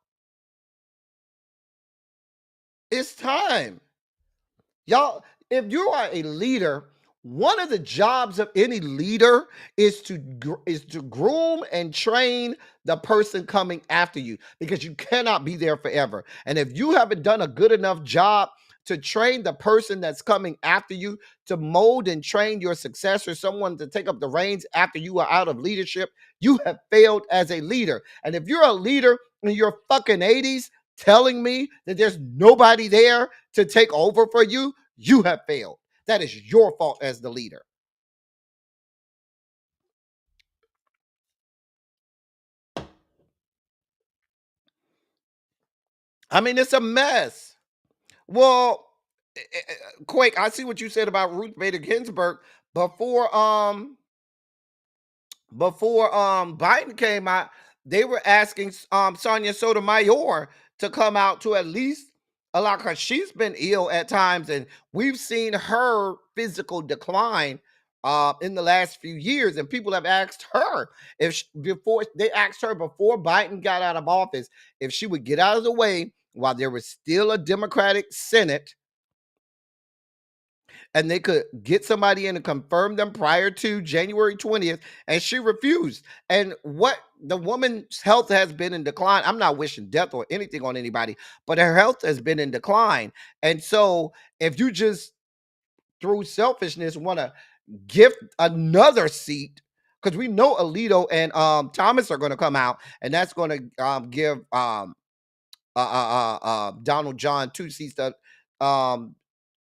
It's time. Y'all, if you are a leader, one of the jobs of any leader is to groom and train the person coming after you, because you cannot be there forever. And if you haven't done a good enough job to train the person that's coming after you, to mold and train your successor, someone to take up the reins after you are out of leadership, you have failed as a leader. And if you're a leader in your fucking 80s telling me that there's nobody there to take over for you, you have failed. That is your fault as the leader. I mean, it's a mess. Well, Quake, I see what you said about Ruth Bader Ginsburg before Biden came out. They were asking Sonia Sotomayor to come out to at least allow, because she's been ill at times, and we've seen her physical decline in the last few years. And people have asked her before Biden got out of office, if she would get out of the way while there was still a Democratic Senate, and they could get somebody in and confirm them prior to January 20th, and she refused. And what the woman's health has been in decline. I'm not wishing death or anything on anybody, but her health has been in decline. And so if you just through selfishness want to give another seat, because we know Alito and Thomas are going to come out, and that's going to give Donald John 2 seats to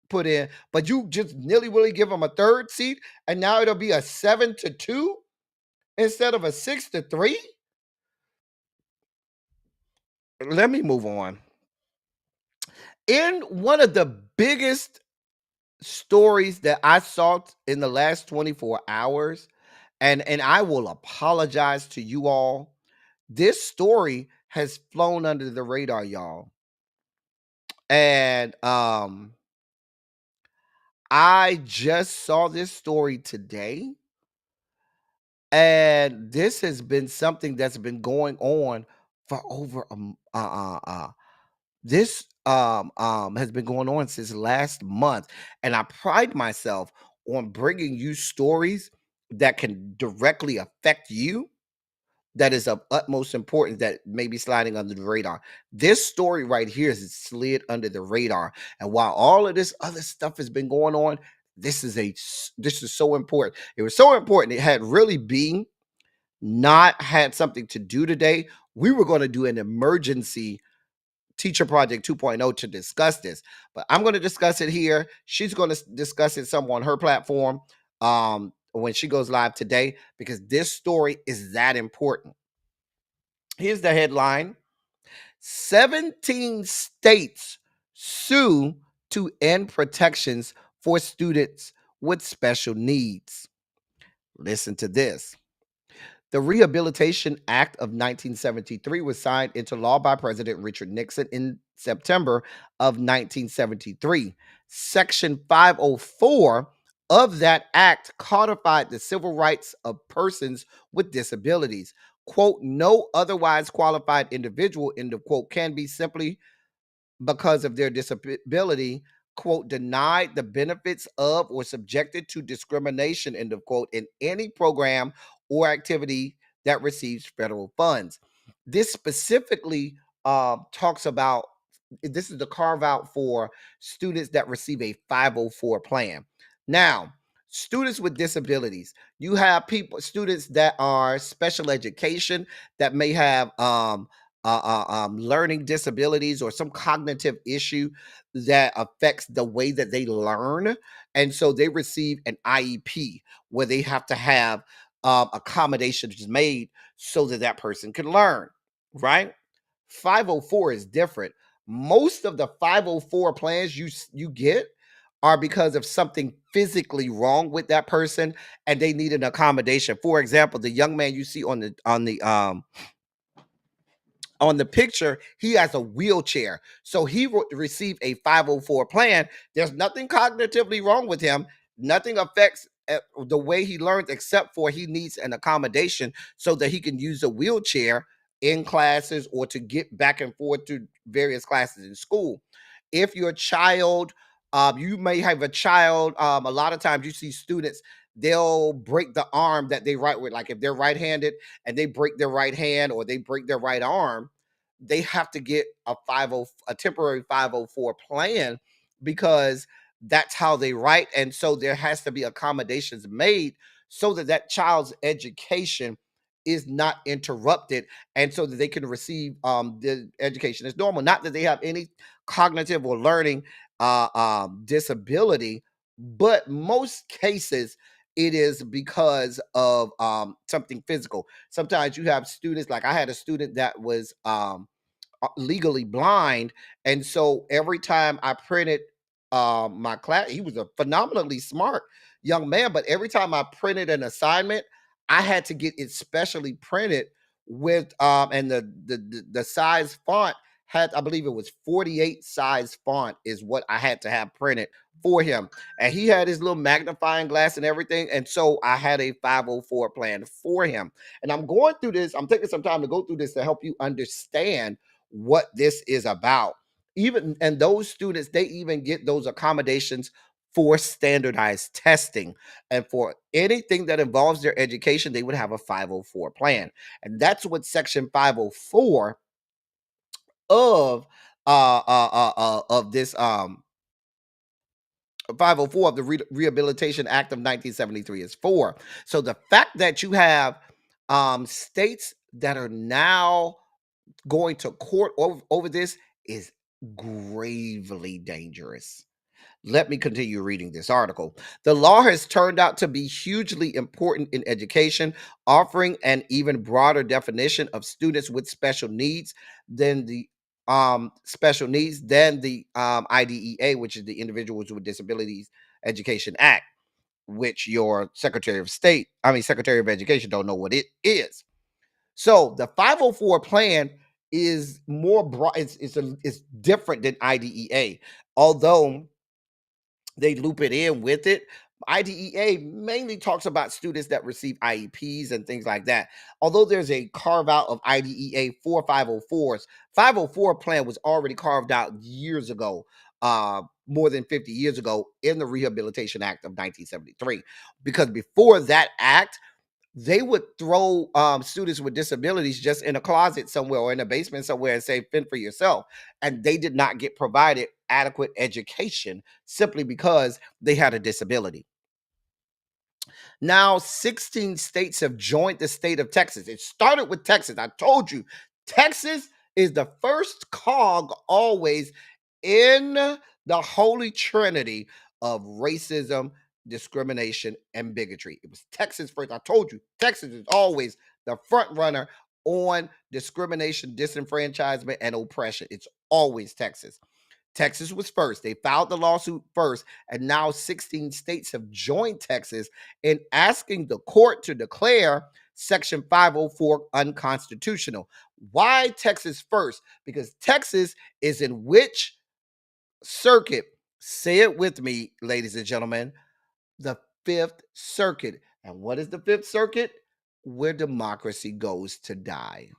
put in, but you just nilly-willy give them a third seat, and now it'll be a 7-2 instead of a 6-3. Let me move on. In one of the biggest stories that I saw in the last 24 hours, and I will apologize to you all, this story has flown under the radar, y'all. And I just saw this story today, and this has been something that's been going on for over this has been going on since last month, and I pride myself on bringing you stories that can directly affect you, that is of utmost importance, that may be sliding under the radar. This story right here is slid under the radar, and while all of this other stuff has been going on, this is so important. It was so important. It had really been not had something to do today. We were going to do an emergency Teacher Project 2.0 to discuss this, but I'm going to discuss it here. She's going to discuss it some on her platform when she goes live today, because this story is that important. Here's the headline: 17 states sue to end protections for students with special needs. Listen to this. The Rehabilitation Act of 1973 was signed into law by President Richard Nixon in September of 1973. Section 504 of that act codified the civil rights of persons with disabilities. Quote, no otherwise qualified individual, end of quote, can be simply because of their disability, quote, denied the benefits of or subjected to discrimination, end of quote, in any program or activity that receives federal funds. This specifically talks about this is the carve out for students that receive a 504 plan. Now, students with disabilities, you have students that are special education that may have learning disabilities or some cognitive issue that affects the way that they learn. And so they receive an IEP where they have to have accommodations made so that that person can learn, right? 504 is different. Most of the 504 plans you get are because of something physically wrong with that person and they need an accommodation. For example, the young man you see on the picture, he has a wheelchair. So he received a 504 plan. There's nothing cognitively wrong with him. Nothing affects the way he learns except for he needs an accommodation so that he can use a wheelchair in classes or to get back and forth to various classes in school. If your child, you may have a child, a lot of times you see students, they'll break the arm that they write with. Like if they're right-handed and they break their right hand or they break their right arm, they have to get a temporary 504 plan because that's how they write. And so there has to be accommodations made so that that child's education is not interrupted and so that they can receive the education as normal. Not that they have any cognitive or learning disability, but most cases it is because of something physical. Sometimes you have students, like I had a student that was legally blind, and so every time I printed my class, he was a phenomenally smart young man, but every time I printed an assignment, I had to get it specially printed with and the size font had, I believe it was 48 size font is what I had to have printed for him. And he had his little magnifying glass and everything. And so I had a 504 plan for him. And I'm going through this, I'm taking some time to go through this to help you understand what this is about. Even and those students, they even get those accommodations for standardized testing. And for anything that involves their education, they would have a 504 plan. And that's what section 504 of of this 504 of the Rehabilitation Act of 1973 is for. So the fact that you have states that are now going to court over this is gravely dangerous. Let me continue reading this article. The law has turned out to be hugely important in education, offering an even broader definition of students with special needs than the IDEA, which is the Individuals with Disabilities Education Act, which your Secretary of Education don't know what it is. So the 504 plan is more broad. It's different than IDEA, although they loop it in with it. IDEA mainly talks about students that receive IEPs and things like that. Although there's a carve out of IDEA for 504s, 504 plan was already carved out years ago, more than 50 years ago in the Rehabilitation Act of 1973. Because before that act, they would throw students with disabilities just in a closet somewhere or in a basement somewhere and say, fend for yourself. And they did not get provided adequate education simply because they had a disability. Now, 16 states have joined the state of Texas. It started with Texas. I told you, Texas is the first cog always in the holy trinity of racism, discrimination, and bigotry. It was Texas first. I told you, Texas is always the front runner on discrimination, disenfranchisement, and oppression. It's always Texas. Texas was first. They filed the lawsuit first, and now 16 states have joined Texas in asking the court to declare Section 504 unconstitutional. Why Texas first? Because Texas is in which circuit? Say it with me, ladies and gentlemen. The Fifth Circuit. And what is the Fifth Circuit? Where democracy goes to die.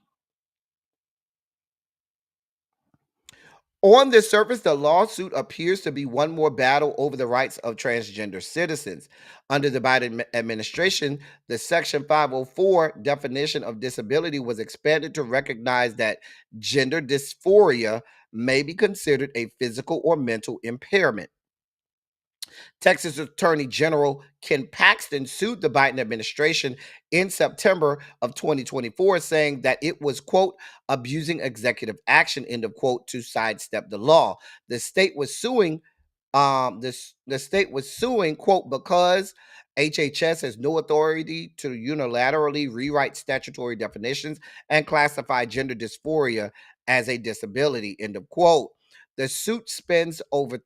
On the surface, the lawsuit appears to be one more battle over the rights of transgender citizens. Under the Biden administration, the Section 504 definition of disability was expanded to recognize that gender dysphoria may be considered a physical or mental impairment. Texas Attorney General Ken Paxton sued the Biden administration in September of 2024, saying that it was, quote, abusing executive action, end of quote, to sidestep the law. The state was suing, the state was suing, quote, because HHS has no authority to unilaterally rewrite statutory definitions and classify gender dysphoria as a disability, end of quote. The suit spends over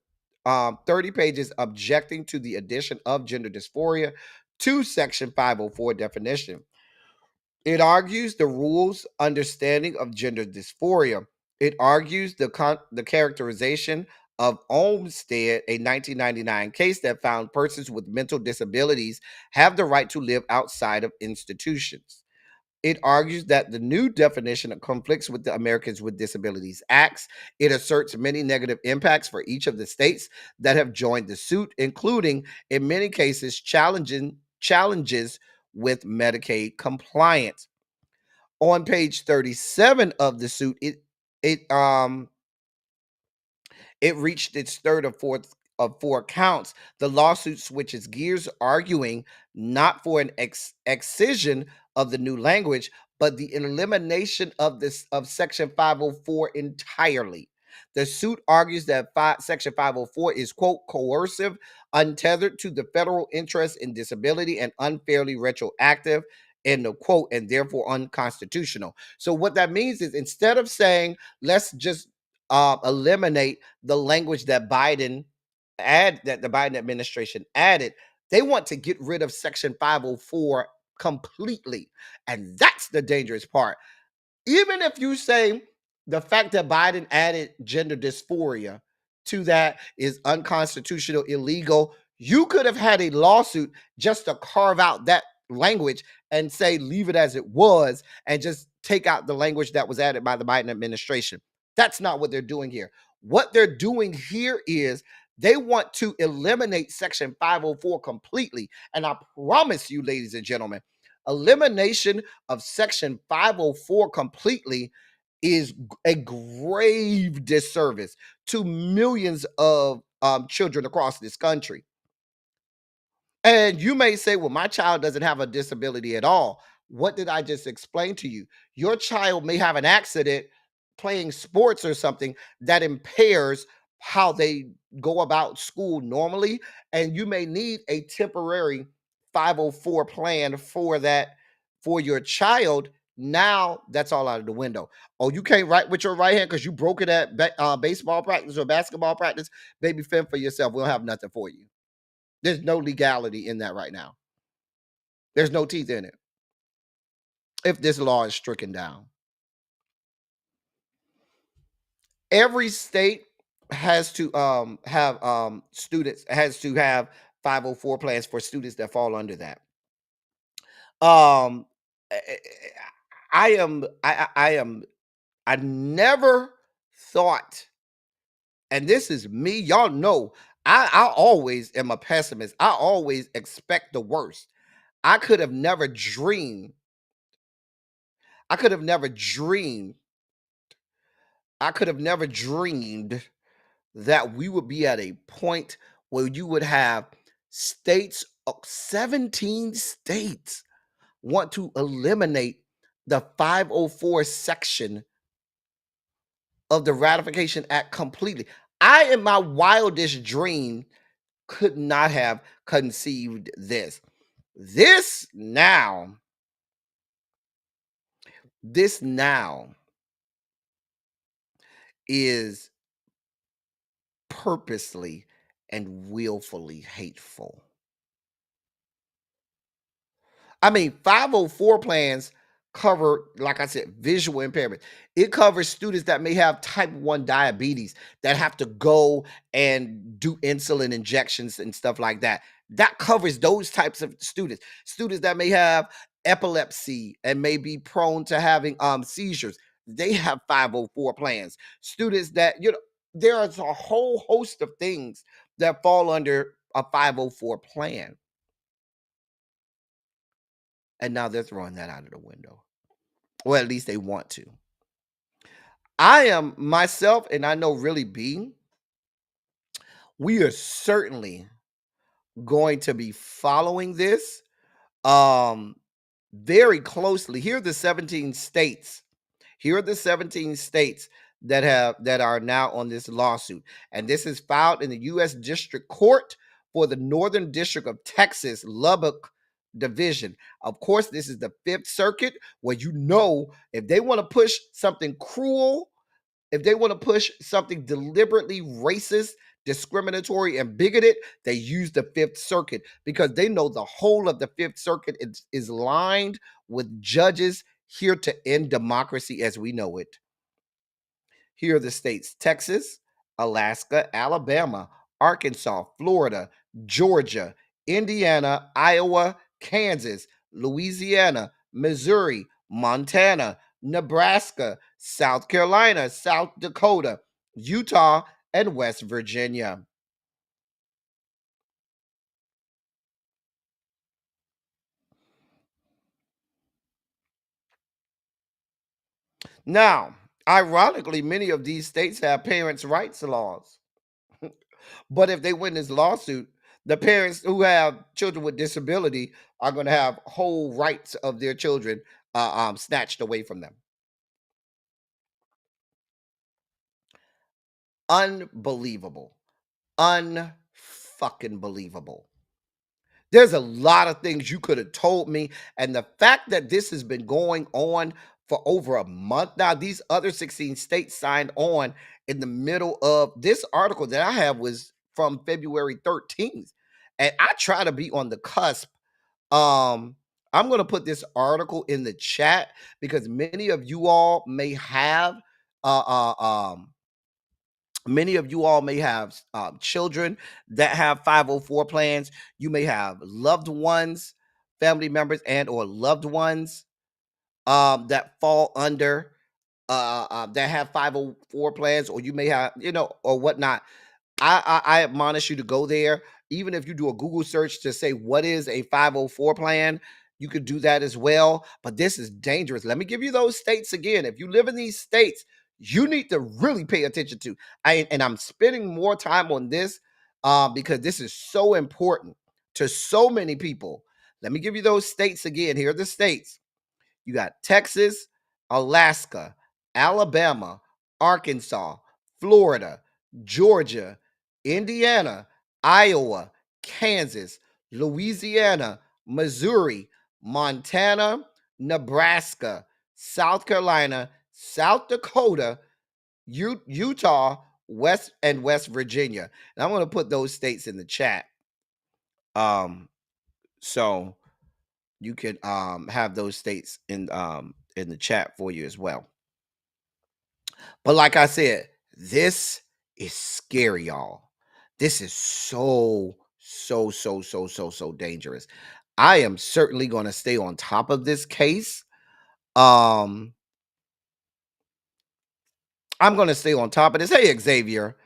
30 pages objecting to the addition of gender dysphoria to Section 504 definition. It argues the rules understanding of gender dysphoria. It argues the characterization of Olmstead, a 1999 case that found persons with mental disabilities have the right to live outside of institutions. It argues that the new definition conflicts with the Americans with Disabilities Acts. It asserts many negative impacts for each of the states that have joined the suit, including, in many cases, challenges with Medicaid compliance. On page 37 of the suit, it um it reached its third or fourth of four counts. The lawsuit switches gears, arguing not for an excision of the new language, but the elimination of this of Section 504 entirely. The suit argues that Section 504 is, quote, coercive, untethered to the federal interest in disability, and unfairly retroactive, end of quote, and therefore unconstitutional. So what that means is, instead of saying let's just eliminate the language that the Biden administration added, they want to get rid of Section 504 completely. And that's the dangerous part. Even if you say the fact that Biden added gender dysphoria to that is unconstitutional, illegal, you could have had a lawsuit just to carve out that language and say leave it as it was and just take out the language that was added by the Biden administration. That's not what they're doing here. What they're doing here is they want to eliminate Section 504 completely. And I promise you, ladies and gentlemen, elimination of Section 504 completely is a grave disservice to millions of children across this country. And you may say, well, my child doesn't have a disability at all. What did I just explain to you? Your child may have an accident playing sports or something that impairs how they go about school normally. And you may need a temporary 504 plan for that for your child. Now that's all out of the window. Oh, you can't write with your right hand because you broke it at baseball practice or basketball practice. Baby, fend for yourself. We'll have nothing for you. There's no legality in that right now. There's no teeth in it if this law is stricken down. Every state has to have students has to have 504 plans for students that fall under that. Um I never thought, and this is me, y'all know, I always am a pessimist. I always expect the worst. I could have never dreamed. I could have never dreamed. I could have never dreamed that we would be at a point where you would have states, 17 states, want to eliminate the 504 section of the Ratification Act completely. I, in my wildest dream, could not have conceived this. This now is purposely and willfully hateful. I mean, 504 plans cover, like I said, visual impairment. It covers students that may have type 1 diabetes that have to go and do insulin injections and stuff like that. That covers those types of students. Students that may have epilepsy and may be prone to having seizures. They have 504 plans. Students that, there's a whole host of things that fall under a 504 plan. And now they're throwing that out of the window. Or at least they want to. I am myself, and I know really being, we are certainly going to be following this um very closely. Here are the 17 states. Here are the 17 states that are now on this lawsuit. And this is filed in the U.S. District Court for the Northern District of Texas, Lubbock Division. Of course, this is the Fifth Circuit, where if they want to push something cruel, if they want to push something deliberately racist, discriminatory, and bigoted, they use the Fifth Circuit because they know the whole of the Fifth Circuit is lined with judges here to end democracy as we know it. Here are the states: Texas, Alaska, Alabama, Arkansas, Florida, Georgia, Indiana, Iowa, Kansas, Louisiana, Missouri, Montana, Nebraska, South Carolina, South Dakota, Utah, and West Virginia. Now, ironically, many of these states have parents' rights laws. But if they win this lawsuit, the parents who have children with disability are going to have whole rights of their children snatched away from them. Unbelievable. Unfucking believable. There's a lot of things you could have told me. And the fact that this has been going on for over a month now, these other 16 states signed on in the middle of this article that I have was from February 13th. And I try to be on the cusp. I'm going to put this article in the chat because uh, uh, um, many of you all may have children that have 504 plans. You may have loved ones, family members, and or loved ones that fall under that have 504 plans, or you may have, or whatnot. I admonish you to go there. Even if you do a Google search to say what is a 504 plan, you could do that as well. But this is dangerous. Let me give you those states again. If you live in these states, you need to really pay attention to. And I'm spending more time on this because this is so important to so many people. Let me give you those states again. Here are the states. You got Texas, Alaska, Alabama, Arkansas, Florida, Georgia, Indiana, Iowa, Kansas, Louisiana, Missouri, Montana, Nebraska, South Carolina, South Dakota, Utah, West Virginia. And I'm going to put those states in the chat. So you can have those states in the chat for you as well. But like I said, this is scary, y'all. This is so dangerous. I am certainly going to stay on top of this case. I'm going to stay on top of this. Hey, Xavier,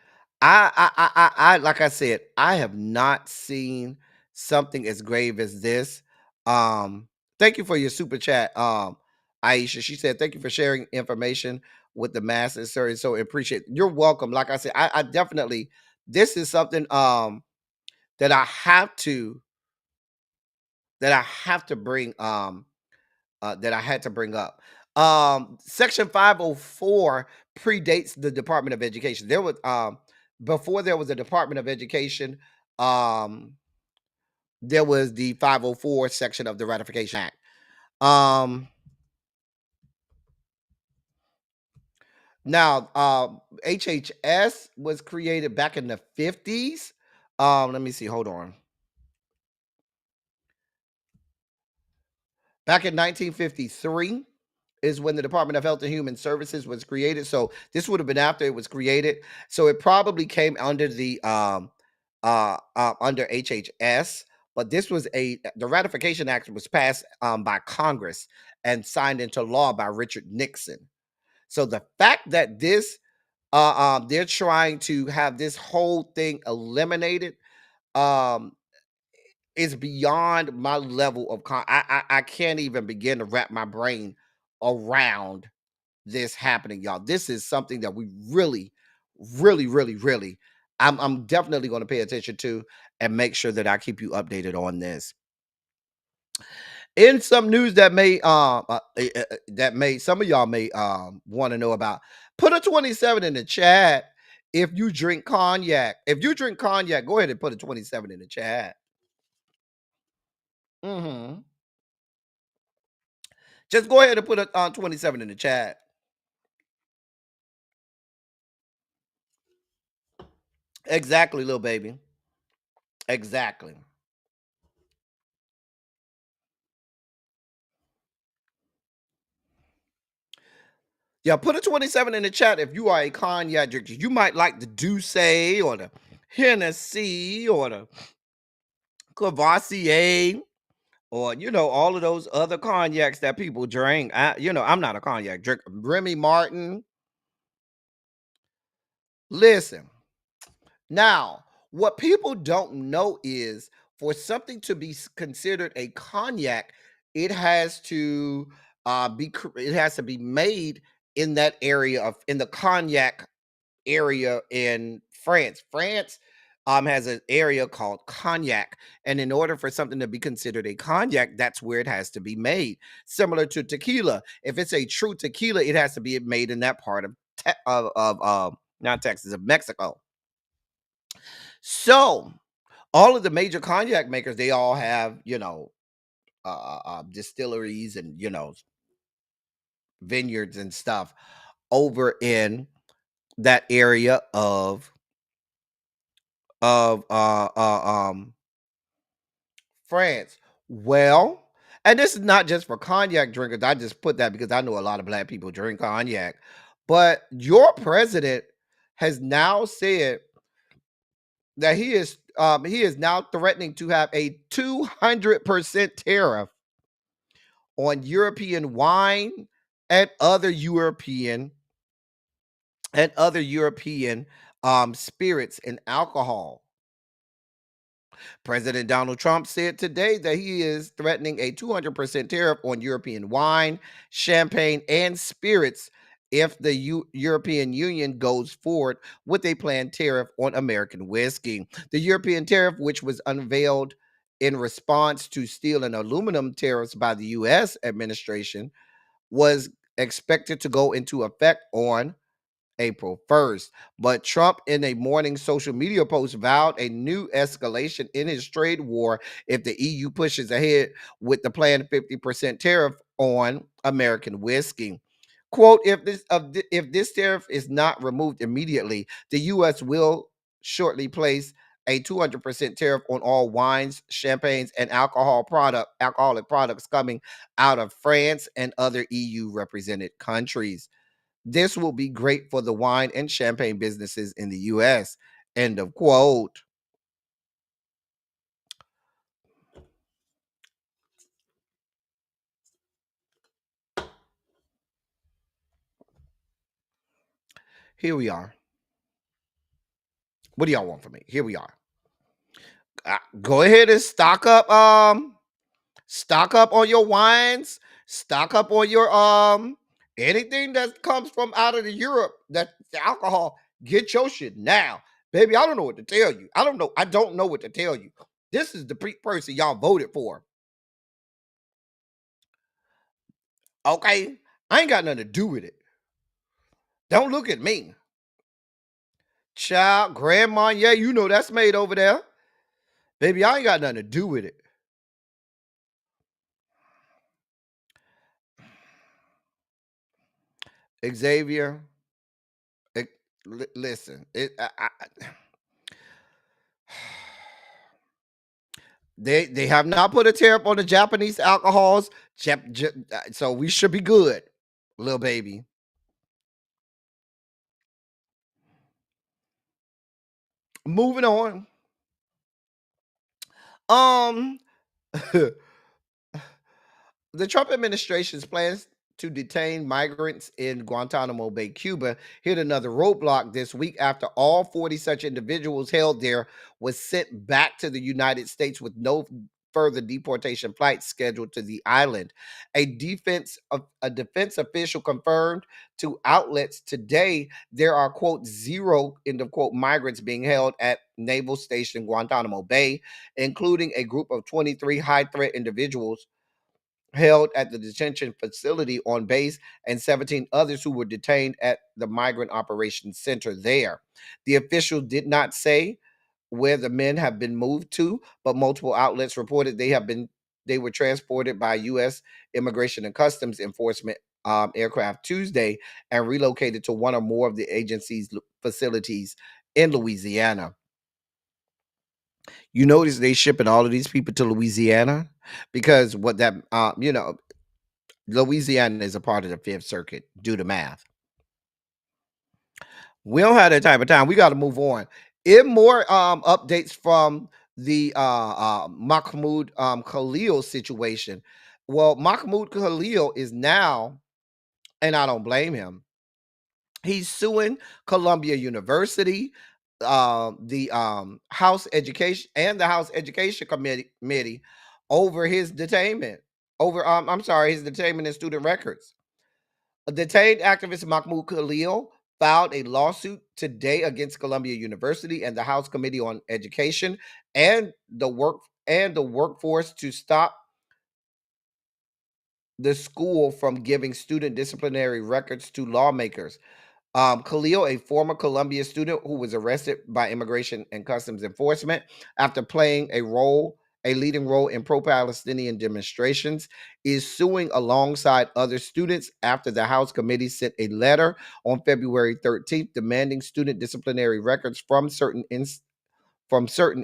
I like I said, I have not seen something as grave as this. Thank you for your super chat, Aisha. She said, "Thank you for sharing information with the masses, sir. So appreciate. You're welcome." Like I said, I definitely. This is something that I have to bring that I had to bring up. Section 504 predates the Department of Education. There was before there was a Department of Education, there was the 504 section of the Ratification Act. Now, HHS was created back in the 50s. Let me see. Hold on. Back in 1953 is when the Department of Health and Human Services was created. So this would have been after it was created. So it probably came under the under HHS. But this was the Ratification Act was passed by Congress and signed into law by Richard Nixon. So the fact that this they're trying to have this whole thing eliminated is beyond my level of I can't even begin to wrap my brain around this happening, y'all. This is something that we really, really, really, really, I'm definitely going to pay attention to and make sure that I keep you updated on this. In some news that may some of y'all may want to know about, put a 27 in the chat if you drink cognac. If you drink cognac, go ahead and put a 27 in the chat. Just go ahead and put a 27 in the chat. Exactly, little baby. Exactly. Yeah, put a 27 in the chat if you are a cognac drinker. You might like the Douce or the Hennessy or the Courvoisier or, all of those other cognacs that people drink. I'm not a cognac drinker. Remy Martin. Listen, now, what people don't know is for something to be considered a cognac, it has to it has to be made in that area in the cognac area in France. France has an area called Cognac, and in order for something to be considered a cognac, that's where it has to be made. Similar to tequila, if it's a true tequila, it has to be made in that part of not Texas, of Mexico. So all of the major cognac makers, they all have distilleries and vineyards and stuff over in that area of France. Well, and this is not just for cognac drinkers. I just put that because I know a lot of black people drink cognac. But your president has now said that he is now threatening to have a 200% tariff on European wine and other European spirits and alcohol. President Donald Trump said today that he is threatening a 200% tariff on European wine, champagne, and spirits if the European Union goes forward with a planned tariff on American whiskey. The European tariff, which was unveiled in response to steel and aluminum tariffs by the U.S. administration, was expected to go into effect on April 1st. But Trump, in a morning social media post, vowed a new escalation in his trade war if the EU pushes ahead with the planned 50% tariff on American whiskey. Quote, if this tariff is not removed immediately, the U.S. will shortly place a 200% tariff on all wines, champagnes, and alcoholic products coming out of France and other EU represented countries. This will be great for the wine and champagne businesses in the U.S. End of quote. Here we are. What do y'all want from me? Here we are. Go ahead and stock up on your wines, stock up on your anything that comes from out of the Europe, that's alcohol. Get your shit now. Baby, I don't know what to tell you. I don't know what to tell you. This is the person y'all voted for. Okay? I ain't got nothing to do with it. Don't look at me. Child, grandma, yeah, you know that's made over there. Baby, I ain't got nothing to do with it. Xavier, listen, they have not put a tariff on the Japanese alcohols, so we should be good, little baby. Moving on. The Trump administration's plans to detain migrants in Guantanamo Bay, Cuba, hit another roadblock this week after all 40 such individuals held there was sent back to the United States with no further deportation flights scheduled to the island. A defense official confirmed to outlets today there are, quote, zero, end of quote, migrants being held at Naval Station Guantanamo Bay, including a group of 23 high threat individuals held at the detention facility on base and 17 others who were detained at the Migrant Operations Center there. The official did not say where the men have been moved to, but multiple outlets reported they were transported by U.S. Immigration and Customs Enforcement aircraft Tuesday and relocated to one or more of the agency's facilities in Louisiana. You notice they shipping all of these people to Louisiana because what that Louisiana is a part of the Fifth Circuit. Do the math. We don't have that type of time. We got to move on. In more updates from the Mahmoud Khalil situation. Well, Mahmoud Khalil is now, and I don't blame him, he's suing Columbia University, the House Education and the House Education Committee over his detainment. His detainment in student records. A detained activist Mahmoud Khalil filed a lawsuit today against Columbia University and the House Committee on Education and the workforce to stop the school from giving student disciplinary records to lawmakers. Khalil, a former Columbia student who was arrested by Immigration and Customs Enforcement after playing a leading role in pro-Palestinian demonstrations, is suing alongside other students after the House committee sent a letter on February 13th demanding student disciplinary records from certain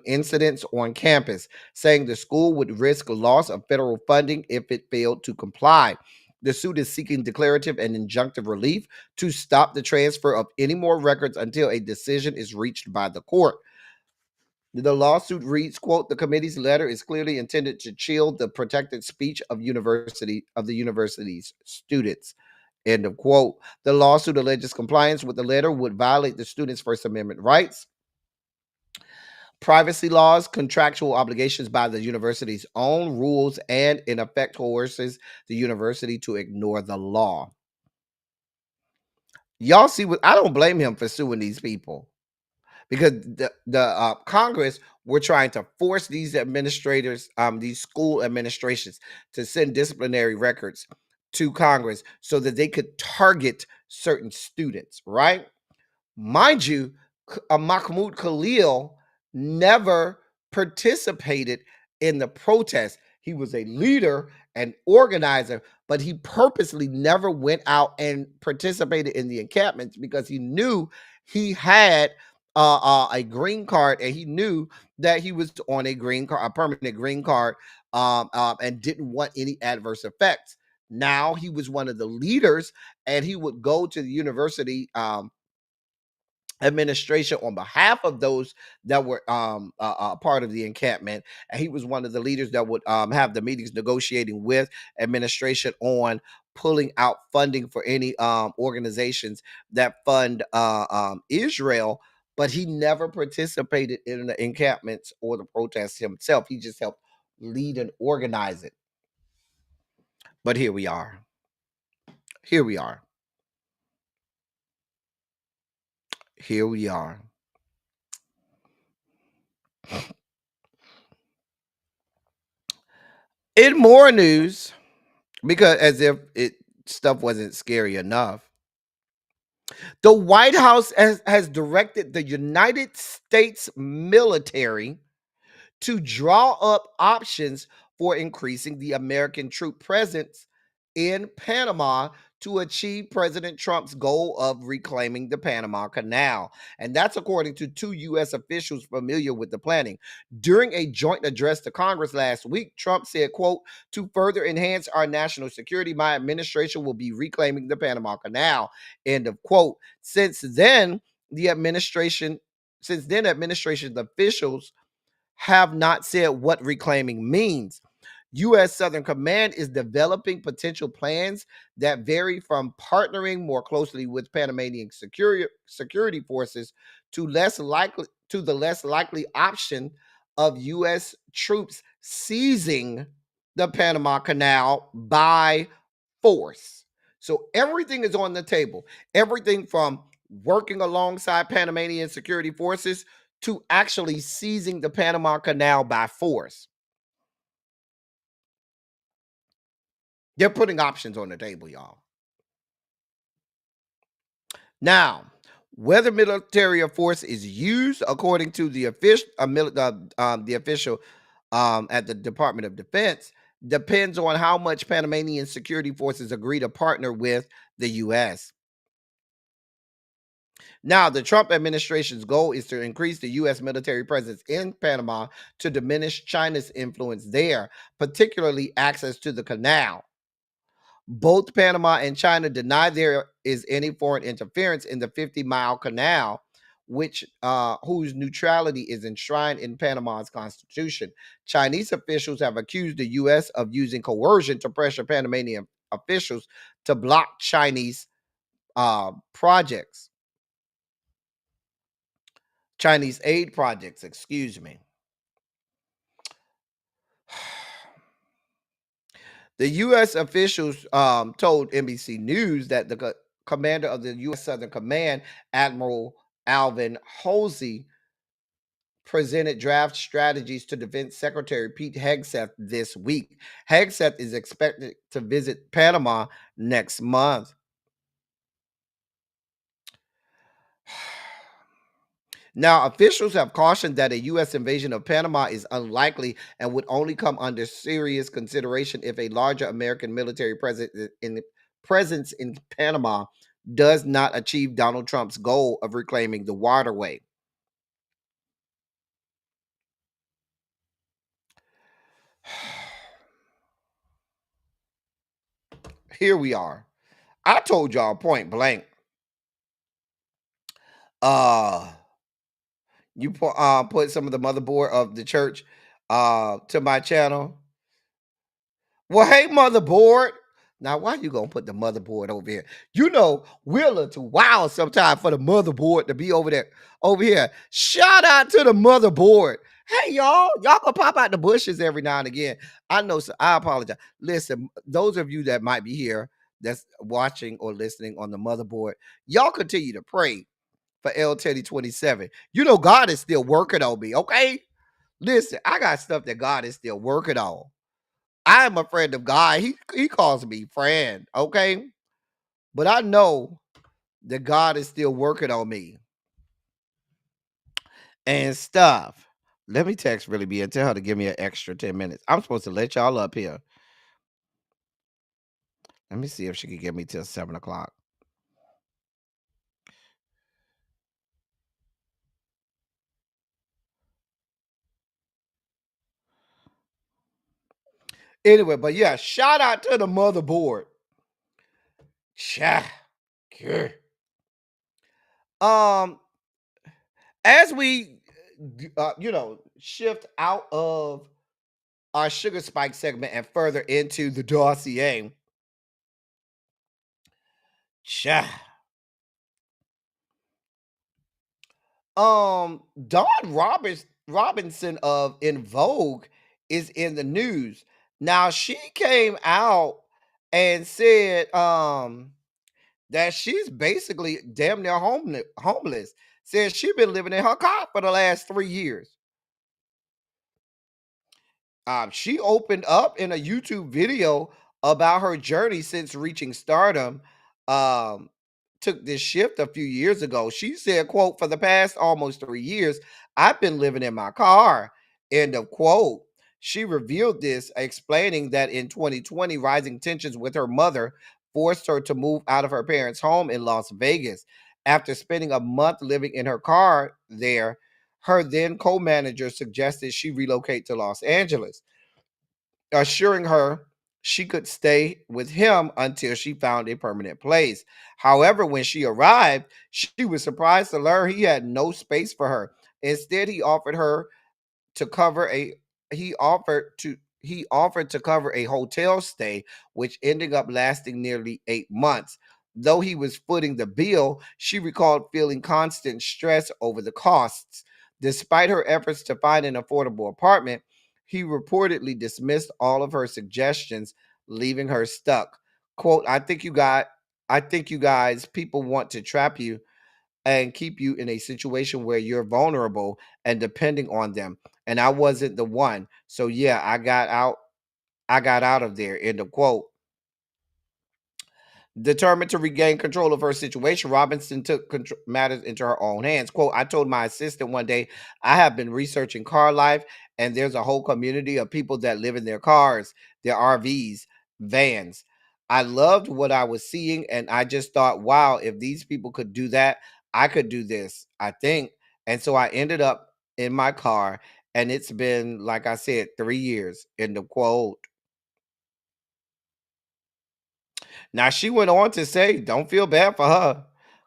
incidents on campus, saying the school would risk loss of federal funding if it failed to comply. The suit is seeking declarative and injunctive relief to stop the transfer of any more records until a decision is reached by the court. The lawsuit reads, quote, the committee's letter is clearly intended to chill the protected speech of the university's students. End of quote. The lawsuit alleges compliance with the letter would violate the students' First Amendment rights, privacy laws, contractual obligations by the university's own rules, and in effect coerces the university to ignore the law. Y'all see what I don't blame him for suing these people because the Congress were trying to force these administrators, these school administrations, to send disciplinary records to Congress so that they could target certain students, right? Mind you, Mahmoud Khalil never participated in the protest. He was a leader and organizer, but he purposely never went out and participated in the encampments because he knew he had a green card, and he knew that he was on a green card, a permanent green card, and didn't want any adverse effects. Now he was one of the leaders, and he would go to the university administration on behalf of those that were part of the encampment, and he was one of the leaders that would have the meetings negotiating with administration on pulling out funding for any organizations that fund Israel, but he never participated in the encampments or the protests himself. He just helped lead and organize it. But here we are. Here we are. Here we are. In more news, because as if stuff wasn't scary enough, the White House has directed the United States military to draw up options for increasing the American troop presence in Panama to achieve President Trump's goal of reclaiming the Panama Canal. And that's according to two U.S. officials familiar with the planning. During a joint address to Congress last week, Trump said, quote, to further enhance our national security, my administration will be reclaiming the Panama Canal, end of quote. Since then, administration officials have not said what reclaiming means. U.S. Southern Command is developing potential plans that vary from partnering more closely with Panamanian security forces to the less likely option of U.S. troops seizing the Panama Canal by force. So everything is on the table. Everything from working alongside Panamanian security forces to actually seizing the Panama Canal by force. They're putting options on the table, y'all. Now, whether military force is used according to the official, at the Department of Defense depends on how much Panamanian security forces agree to partner with the U.S. Now, the Trump administration's goal is to increase the U.S. military presence in Panama to diminish China's influence there, particularly access to the canal. Both Panama and China deny there is any foreign interference in the 50-mile canal, whose neutrality is enshrined in Panama's constitution. Chinese officials have accused the U.S. of using coercion to pressure Panamanian officials to block Chinese Chinese aid projects, excuse me. The U.S. officials told NBC News that the commander of the U.S. Southern Command, Admiral Alvin Halsey, presented draft strategies to Defense Secretary Pete Hegseth this week. Hegseth is expected to visit Panama next month. Now, officials have cautioned that a U.S. invasion of Panama is unlikely and would only come under serious consideration if a larger American military presence in Panama does not achieve Donald Trump's goal of reclaiming the waterway. Here we are. I told y'all point blank. You put some of the motherboard of the church to my channel. Well, hey, motherboard. Now, why you gonna put the motherboard over here? You know, we're a little too wild sometimes for the motherboard to be over here. Shout out to the motherboard. Hey, y'all can pop out the bushes every now and again. I know, so I apologize. Listen, those of you that might be here that's watching or listening on the motherboard, y'all continue to pray for L Teddy 27. You know, God is still working on me, okay? Listen, I got stuff that God is still working on. I am a friend of God. He calls me friend, okay? But I know that God is still working on me and stuff. Let me text Really B and tell her to give me an extra 10 minutes. I'm supposed to let y'all up here. Let me see if she can get me till 7 o'clock. Anyway, but yeah, shout out to the motherboard. As we shift out of our sugar spike segment and further into the dossier, Dawn Robinson of In Vogue is in the news. Now, she came out and said that she's basically damn near homeless. Says she's been living in her car for the last 3 years. She opened up in a YouTube video about her journey since reaching stardom. Took this shift a few years ago. She said, quote, "For the past almost 3 years, I've been living in my car," end of quote. She revealed this, explaining that in 2020, rising tensions with her mother forced her to move out of her parents' home in Las Vegas. After spending a month living in her car there, her then co-manager suggested she relocate to Los Angeles, assuring her she could stay with him until she found a permanent place. However, when she arrived, she was surprised to learn he had no space for her. Instead, he offered to cover a hotel stay, which ended up lasting nearly 8 months. Though he was footing the bill, she recalled feeling constant stress over the costs. Despite her efforts to find an affordable apartment, He reportedly dismissed all of her suggestions, leaving her stuck. Quote, I think you guys, people want to trap you and keep you in a situation where you're vulnerable and depending on them. And I wasn't the one. So yeah, I got out of there. End of quote. Determined to regain control of her situation, Robinson took matters into her own hands. Quote, I told my assistant one day, I have been researching car life, and there's a whole community of people that live in their cars, their RVs, vans. I loved what I was seeing, and I just thought, wow, if these people could do that, I could do this, I think. And so I ended up in my car, and it's been, like I said, 3 years. End of quote. Now, she went on to say, don't feel bad for her.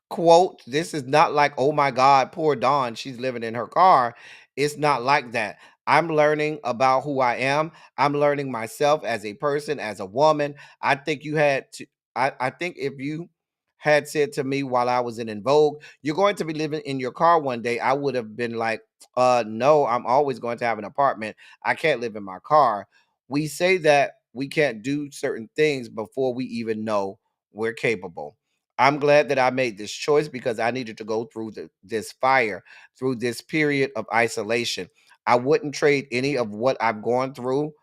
Quote, this is not like, oh my God, poor Dawn, she's living in her car. It's not like that. I'm learning about who I am. I'm learning myself as a person, as a woman. I think you had to, I think if you had said to me while I was in Vogue, you're going to be living in your car one day, I would have been like, no, I'm always going to have an apartment. I can't live in my car. We say that we can't do certain things before we even know we're capable. I'm glad that I made this choice because I needed to go through this fire, through this period of isolation. I wouldn't trade any of what I've gone through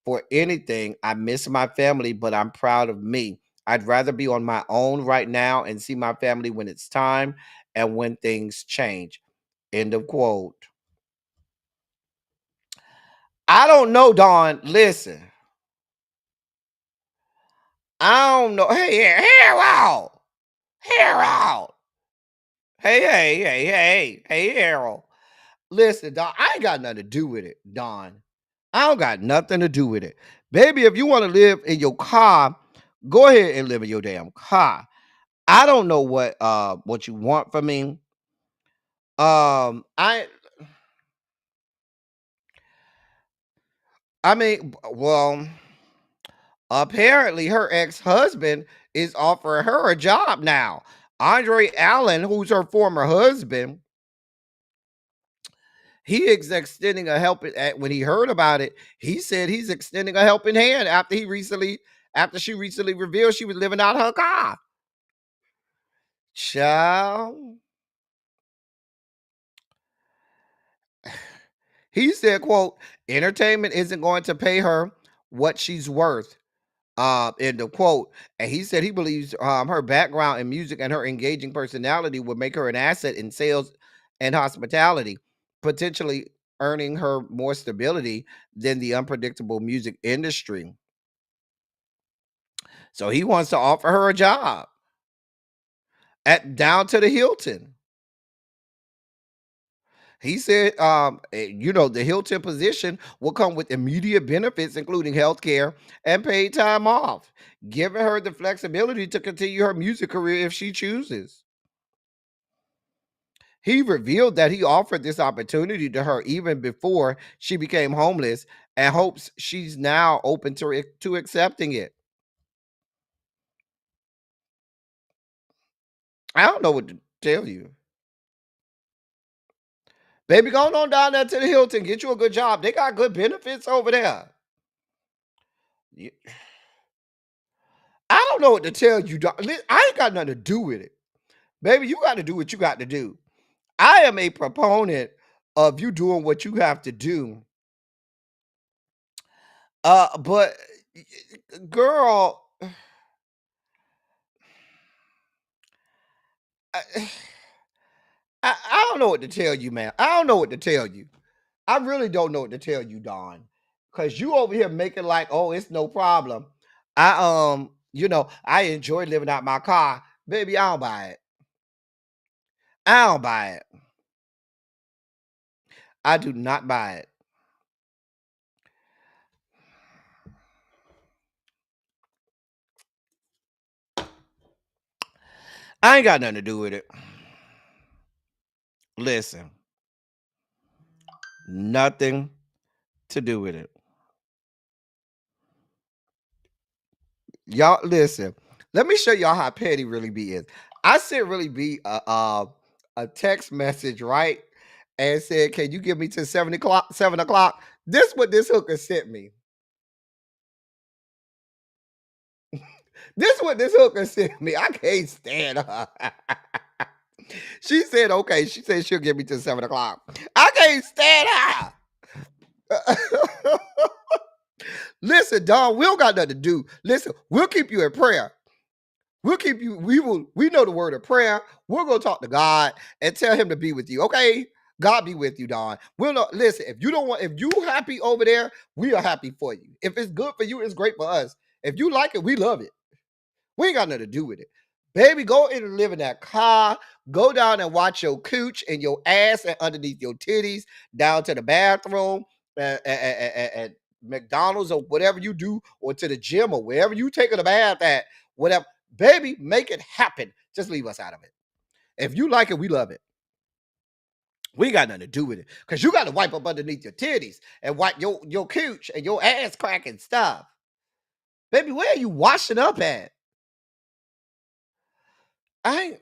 for anything. I miss my family, but I'm proud of me. I'd rather be on my own right now and see my family when it's time and when things change. End of quote. I don't know, Dawn. Listen, I don't know. Hey, Harold. Harold. Hey, Harold. Listen, Don, I ain't got nothing to do with it, Don. I don't got nothing to do with it. Baby, if you want to live in your car, go ahead and live in your damn car. I don't know what you want from me. I mean, well, apparently her ex-husband is offering her a job now. Andre Allen, who's her former husband, he is extending a helping. When he heard about it, he said he's extending a helping hand after she recently revealed she was living out her car. Child. He said, quote, entertainment isn't going to pay her what she's worth. End of quote. And he said he believes her background in music and her engaging personality would make her an asset in sales and hospitality, potentially earning her more stability than the unpredictable music industry. So he wants to offer her a job at down to the Hilton. He said, the Hilton position will come with immediate benefits, including health care and paid time off, giving her the flexibility to continue her music career if she chooses. He revealed that he offered this opportunity to her even before she became homeless and hopes she's now open to accepting it. I don't know what to tell you. Baby, go on down there to the Hilton, get you a good job. They got good benefits over there. I don't know what to tell you. I ain't got nothing to do with it. Baby, you got to do what you got to do. I am a proponent of you doing what you have to do. But girl, I, I don't know what to tell you, man. I don't know what to tell you. I really don't know what to tell you, Don. Cause you over here making like, oh, it's no problem. I enjoy living out my car. Baby, I don't buy it. I don't buy it. I do not buy it. I ain't got nothing to do with it. Listen, nothing to do with it. Y'all, listen. Let me show y'all how petty really be is. I sent really be a text message, right? And said, can you give me to 7 o'clock? 7 o'clock? this what this hooker sent me. This what this hooker sent me. I can't stand her. She said, okay. She said she'll get me till 7 o'clock. I can't stand her. Listen, Don, we don't got nothing to do. Listen, we'll keep you in prayer. We'll keep you, we know the word of prayer. We're gonna talk to God and tell him to be with you. Okay. God be with you, Don. We'll know. Listen, if you happy over there, we are happy for you. If it's good for you, it's great for us. If you like it, we love it. We ain't got nothing to do with it. Baby, go in and live in that car. Go down and watch your cooch and your ass and underneath your titties down to the bathroom and McDonald's or whatever you do, or to the gym or wherever you taking a bath at, whatever. Baby, make it happen. Just leave us out of it. If you like it, we love it. We ain't got nothing to do with it. Because you got to wipe up underneath your titties and wipe your cooch and your ass crack and stuff. Baby, where are you washing up at? I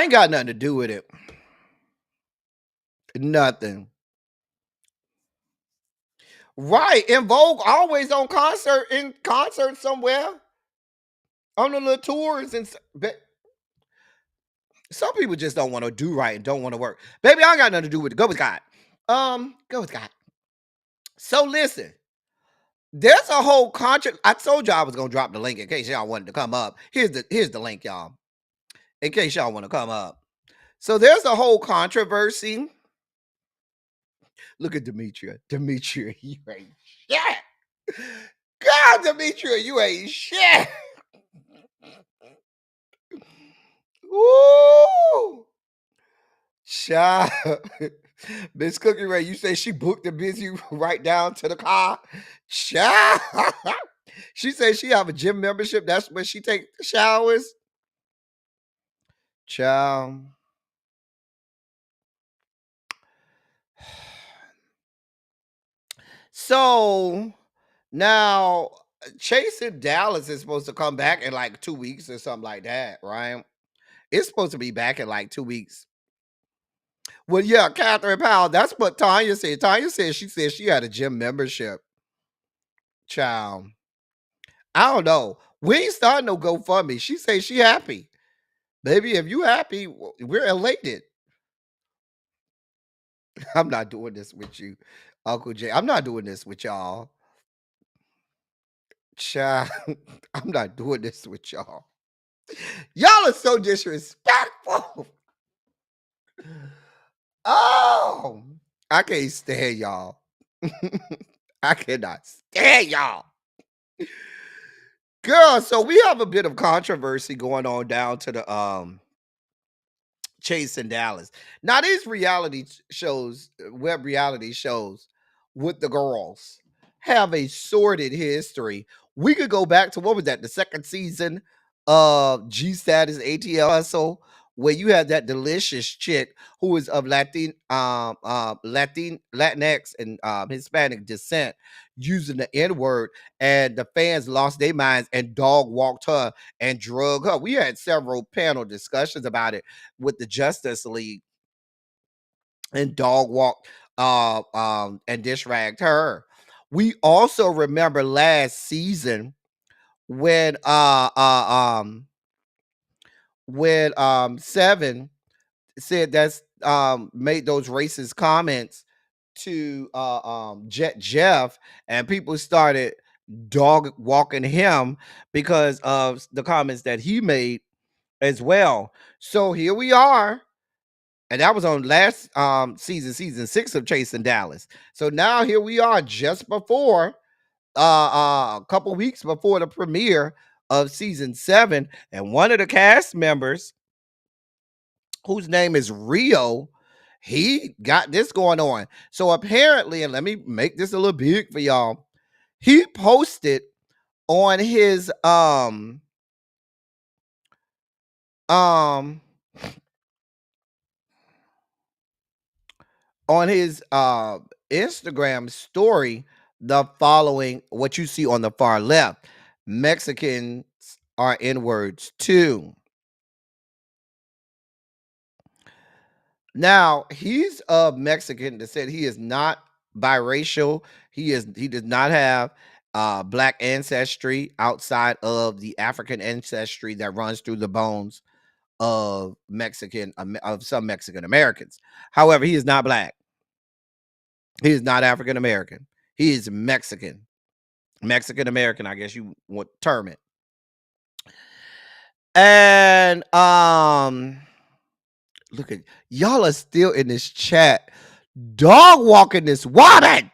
ain't got nothing to do with it. Nothing. Right. In Vogue, always on concert somewhere. On the little tours and some people just don't want to do right and don't want to work. Baby, I ain't got nothing to do with it. Go with God. Go with God. So listen. There's a whole I told y'all I was gonna drop the link in case y'all wanted to come up. Here's the link, y'all. In case y'all want to come up. So there's a whole controversy. Look at Demetria. Demetria, you ain't shit. God, Demetria, you ain't shit. Woo! Child. Miss Cookie Ray, you say she booked the busy right down to the car. Child. She says she have a gym membership. That's when she take showers. Child. So now Chasing Dallas is supposed to come back in like 2 weeks or something like that, right? It's supposed to be back in like 2 weeks. Well, yeah, Catherine Powell, that's what Tanya said. Tanya said she had a gym membership. Child. I don't know. We ain't starting no GoFundMe. She says she happy. Baby, if you happy, we're elated. I'm not doing this with you, Uncle Jay. I'm not doing this with y'all. Child, I'm not doing this with y'all. Y'all are so disrespectful. Oh, I can't stand y'all. I cannot stand y'all. Girl, so we have a bit of controversy going on down to the Chasing Dallas. Now these reality shows, web reality shows with the girls have a sordid history. We could go back to, what was that, the second season of G Status ATL Hustle, where you had that delicious chick who was of Latinx and Hispanic descent using the N-word, and the fans lost their minds and dog walked her and drug her. We had several panel discussions about it with the Justice League, and dog walked and dish ragged her. We also remember last season when Seven said that's made those racist comments to Jet Jeff, and people started dog walking him because of the comments that he made as well. So here we are. And that was on last season 6 of Chasing Dallas. So now here we are just before a couple weeks before the premiere of season 7, and one of the cast members, whose name is Rio, he got this going on. So apparently, and let me make this a little big for y'all, he posted on his Instagram story the following, what you see on the far left: Mexicans are N-words too. Now, he's of Mexican descent. He is not biracial. He does not have black ancestry outside of the African ancestry that runs through the bones of some Mexican Americans. However, he is not black. He is not African American. He is Mexican. Mexican American, I guess you would term it. And look at y'all are still in this chat dog walking this woman.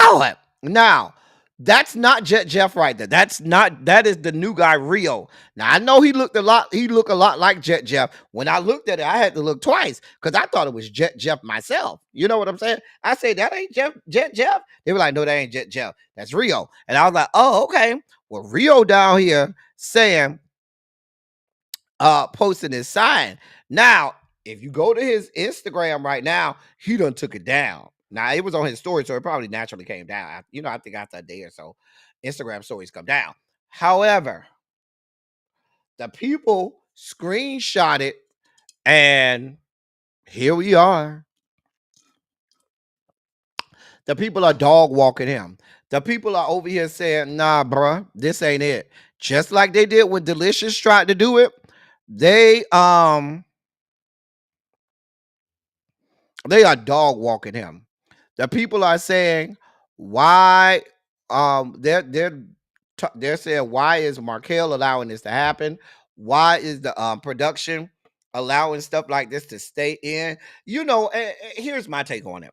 Lord. Now, that's not Jet Jeff right there. That is the new guy Rio. Now I know he looked a lot like Jet Jeff. When I looked at it, I had to look twice because I thought it was Jet Jeff myself. You know what I'm saying? I said that ain't Jet Jeff. They were like, no, that ain't Jet Jeff. That's Rio. And I was like, oh, okay. Well, Rio down here saying, posting his sign. Now, if you go to his Instagram right now, he done took it down. Now it was on his story, so it probably naturally came down. You know, I think after a day or so, Instagram stories come down. However, the people screenshot it, and here we are. The people are dog walking him. The people are over here saying, nah, bruh, this ain't it. Just like they did when Delicious tried to do it. They are dog walking him. The people are saying, why they're saying, why is Markel allowing this to happen? Why is the production allowing stuff like this to stay in? You know, here's my take on it.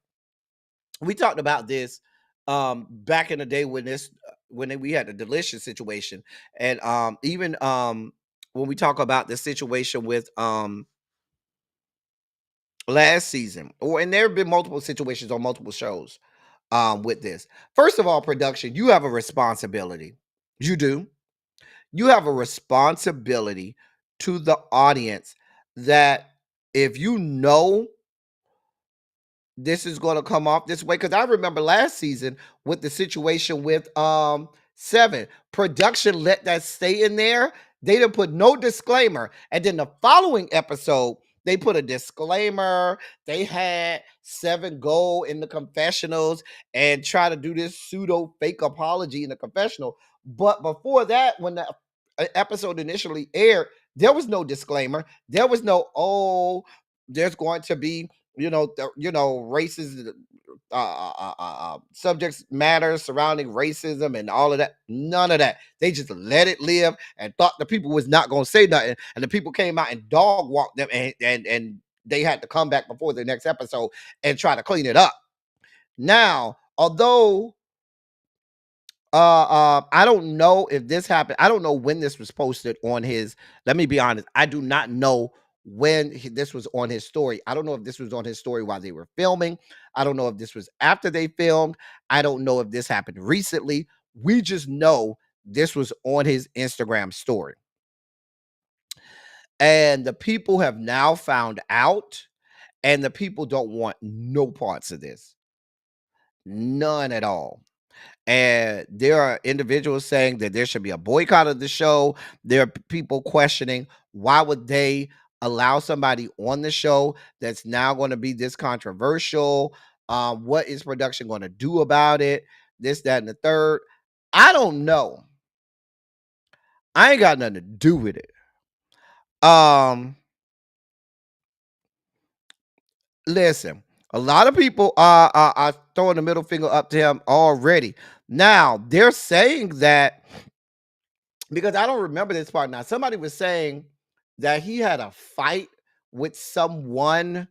We talked about this back in the day when we had the Delicious situation, and even when we talk about the situation with last season, and there have been multiple situations on multiple shows with this. First of all, production, you have a responsibility. You do. You have a responsibility to the audience that if you know this is going to come off this way, because I remember last season with the situation with Seven, production let that stay in there. They didn't put no disclaimer, and then the following episode they put a disclaimer. They had Seven go in the confessionals and try to do this pseudo fake apology in the confessional. But before that, when the episode initially aired, there was no disclaimer. There was no, there's going to be racist subjects matter surrounding racism and all of that. None of that. They just let it live and thought the people was not going to say nothing, and the people came out and dog walked them, and they had to come back before the next episode and try to clean it up. Now, although I don't know if this happened. I don't know when this was posted on his. Let me be honest. I do not know when this was on his story. I don't know if this was on his story while they were filming. I don't know if this was after they filmed. I don't know if this happened recently. We just know this was on his Instagram story. And the people have now found out, and the people don't want no parts of this. None at all. And there are individuals saying that there should be a boycott of the show. There are people questioning, why would they allow somebody on the show that's now going to be this controversial? What is production going to do about it? This, that, and the third. I don't know. I ain't got nothing to do with it. Listen, a lot of people are throwing the middle finger up to him already. Now, they're saying that, because I don't remember this part now. Somebody was saying that he had a fight with someone,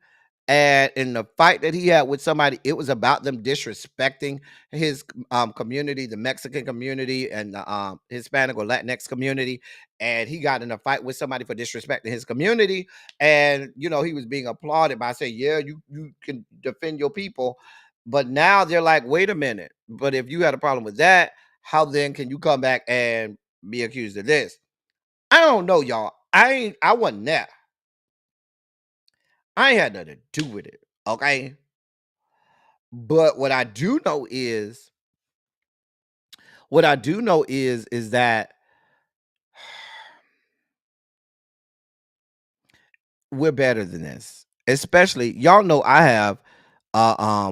and in the fight that he had with somebody, it was about them disrespecting his community, the Mexican community, and the Hispanic or Latinx community. And he got in a fight with somebody for disrespecting his community. And he was being applauded by saying, yeah, you can defend your people. But now they're like, wait a minute. But if you had a problem with that, how then can you come back and be accused of this? I don't know, y'all. I wasn't there. I ain't had nothing to do with it. Okay. But what I do know is that we're better than this. Especially, y'all know I have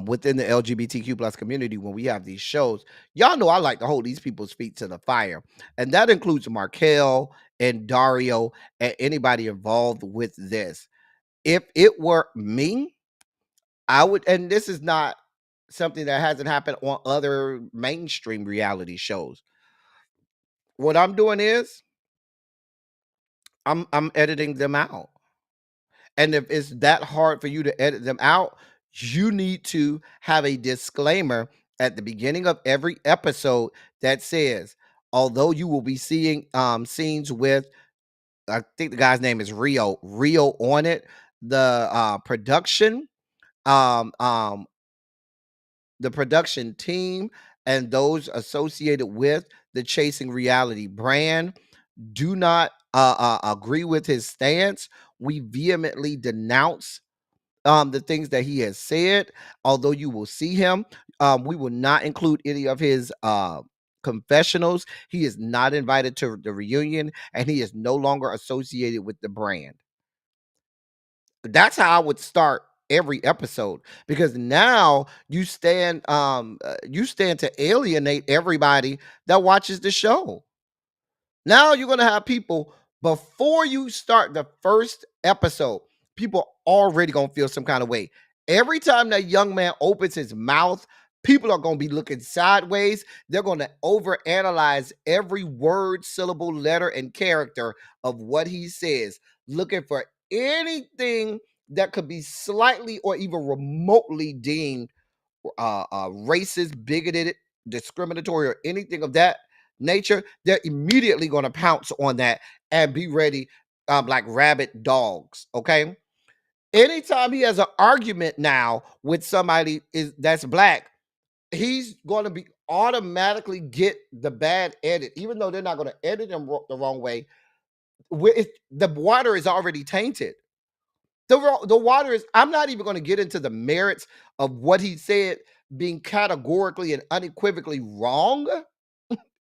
within the LGBTQ plus community when we have these shows, y'all know I like to hold these people's feet to the fire. And that includes Markel and Dario and anybody involved with this. If it were me, I would, and this is not something that hasn't happened on other mainstream reality shows. What I'm doing is I'm editing them out. And if it's that hard for you to edit them out, you need to have a disclaimer at the beginning of every episode that says, although you will be seeing scenes with, I think the guy's name is Rio on it, the um, um, the production team and those associated with the Chasing Reality brand do not agree with his stance. We vehemently denounce the things that he has said. Although you will see him, we will not include any of his confessionals. He is not invited to the reunion, and he is no longer associated with the brand. That's how I would start every episode, because now you stand to alienate everybody that watches the show. Now you're going to have people, before you start the first episode, people already going to feel some kind of way. Every time that young man opens his mouth, people are going to be looking sideways. They're going to overanalyze every word, syllable, letter, and character of what he says, looking for anything that could be slightly or even remotely deemed racist, bigoted, discriminatory, or anything of that nature. They're immediately going to pounce on that and be ready, like rabid dogs. Okay. Anytime he has an argument now with somebody that's black, he's going to be automatically get the bad edit, even though they're not going to edit him the wrong way. The water is already tainted. The water is, I'm not even going to get into the merits of what he said being categorically and unequivocally wrong.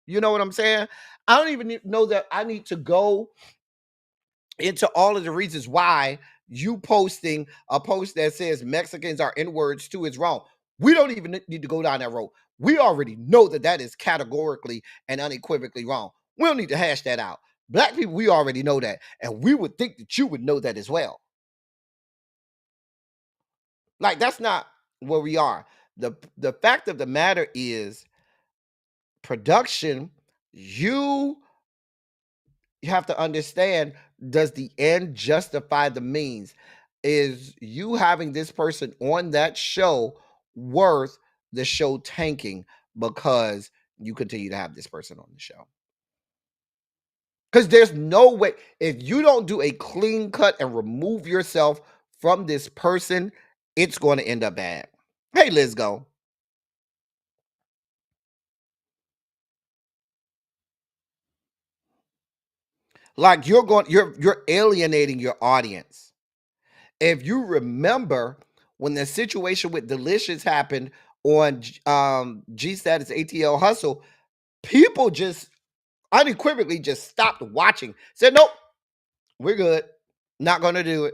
You know what I'm saying? I don't even know that I need to go into all of the reasons why you posting a post that says Mexicans are N-words too is wrong. We don't even need to go down that road. We already know that that is categorically and unequivocally wrong. We don't need to hash that out. Black people, we already know that. And we would think that you would know that as well. Like, that's not where we are. The fact of the matter is, production, you have to understand, does the end justify the means? Is you having this person on that show worth the show tanking because you continue to have this person on the show? Because there's no way, if you don't do a clean cut and remove yourself from this person, it's going to end up bad. Hey, Liz, go. Like, you're alienating your audience. If you remember when the situation with Delicious happened on G Status ATL Hustle, people just unequivocally just stopped watching. Said, nope, we're good. Not going to do it.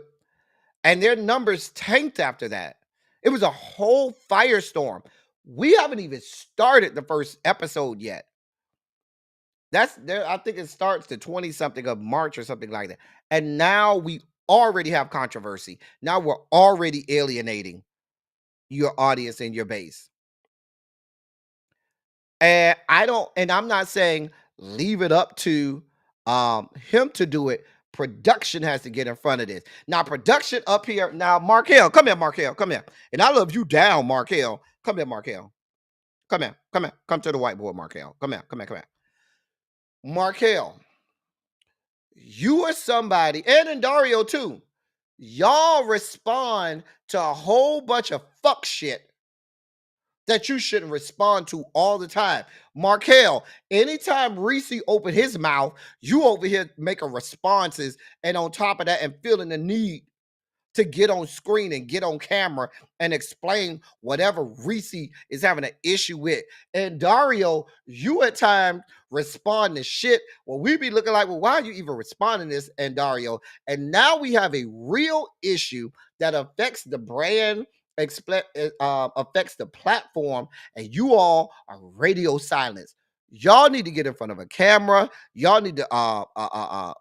And their numbers tanked after that. It was a whole firestorm. We haven't even started the first episode yet. That's there. I think it starts the 20 something of March or something like that. And now we already have controversy. Now we're already alienating your audience and your base. And I'm not saying leave it up to him to do it. Production has to get in front of this. Now, production up here. Now, Markel, come here, Markel, come here. And I love you down, Markel. Come here, Markel. Come here, come here. Come to the whiteboard, Markel. Come here, come here, come here. Markel, you are somebody, and Dario too. Y'all respond to a whole bunch of fuck shit that you shouldn't respond to all the time. Markel, anytime Reese opened his mouth, you over here making responses, and on top of that, and feeling the need to get on screen and get on camera and explain whatever Reese is having an issue with. And Dario, you at times respond to shit. Well, we be looking like, well, why are you even responding to this? And Dario, and now we have a real issue that affects the brand, affects the platform, and you all are radio silence. Y'all need to get in front of a camera. Y'all need to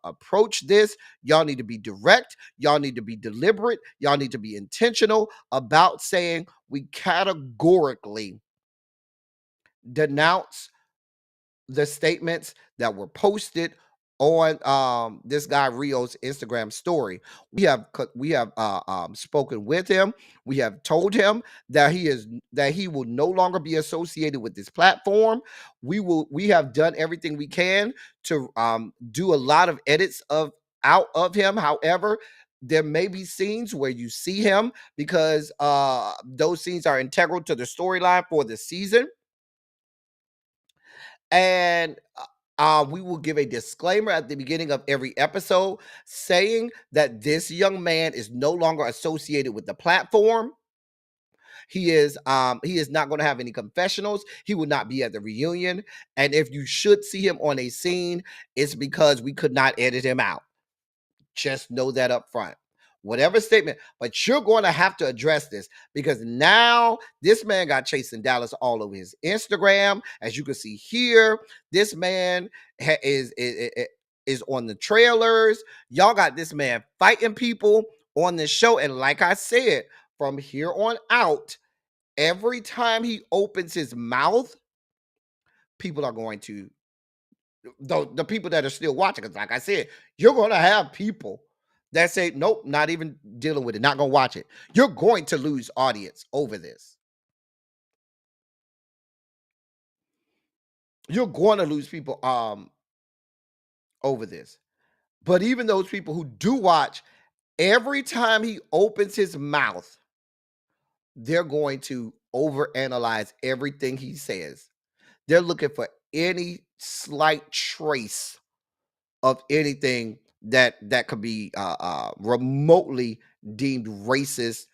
approach this. Y'all need to be direct. Y'all need to be deliberate. Y'all need to be intentional about saying we categorically denounce the statements that were posted on this guy Rio's Instagram story. We have spoken with him. We have told him that he will no longer be associated with this platform. We have done everything we can to do a lot of edits out of him. However, there may be scenes where you see him because those scenes are integral to the storyline for the season. And we will give a disclaimer at the beginning of every episode saying that this young man is no longer associated with the platform. He is not going to have any confessionals. He will not be at the reunion. And if you should see him on a scene, it's because we could not edit him out. Just know that up front. Whatever statement, but you're going to have to address this because now this man got chasing Dallas all over his Instagram. As you can see here, this man is on the trailers. Y'all got this man fighting people on the show. And like I said, from here on out, every time he opens his mouth, people are going to, the people that are still watching, because like I said, you're going to have people that say, nope, not even dealing with it, not going to watch it. You're going to lose audience over this. You're going to lose people over this. But even those people who do watch, every time he opens his mouth, they're going to overanalyze everything he says. They're looking for any slight trace of anything that could be remotely deemed racist,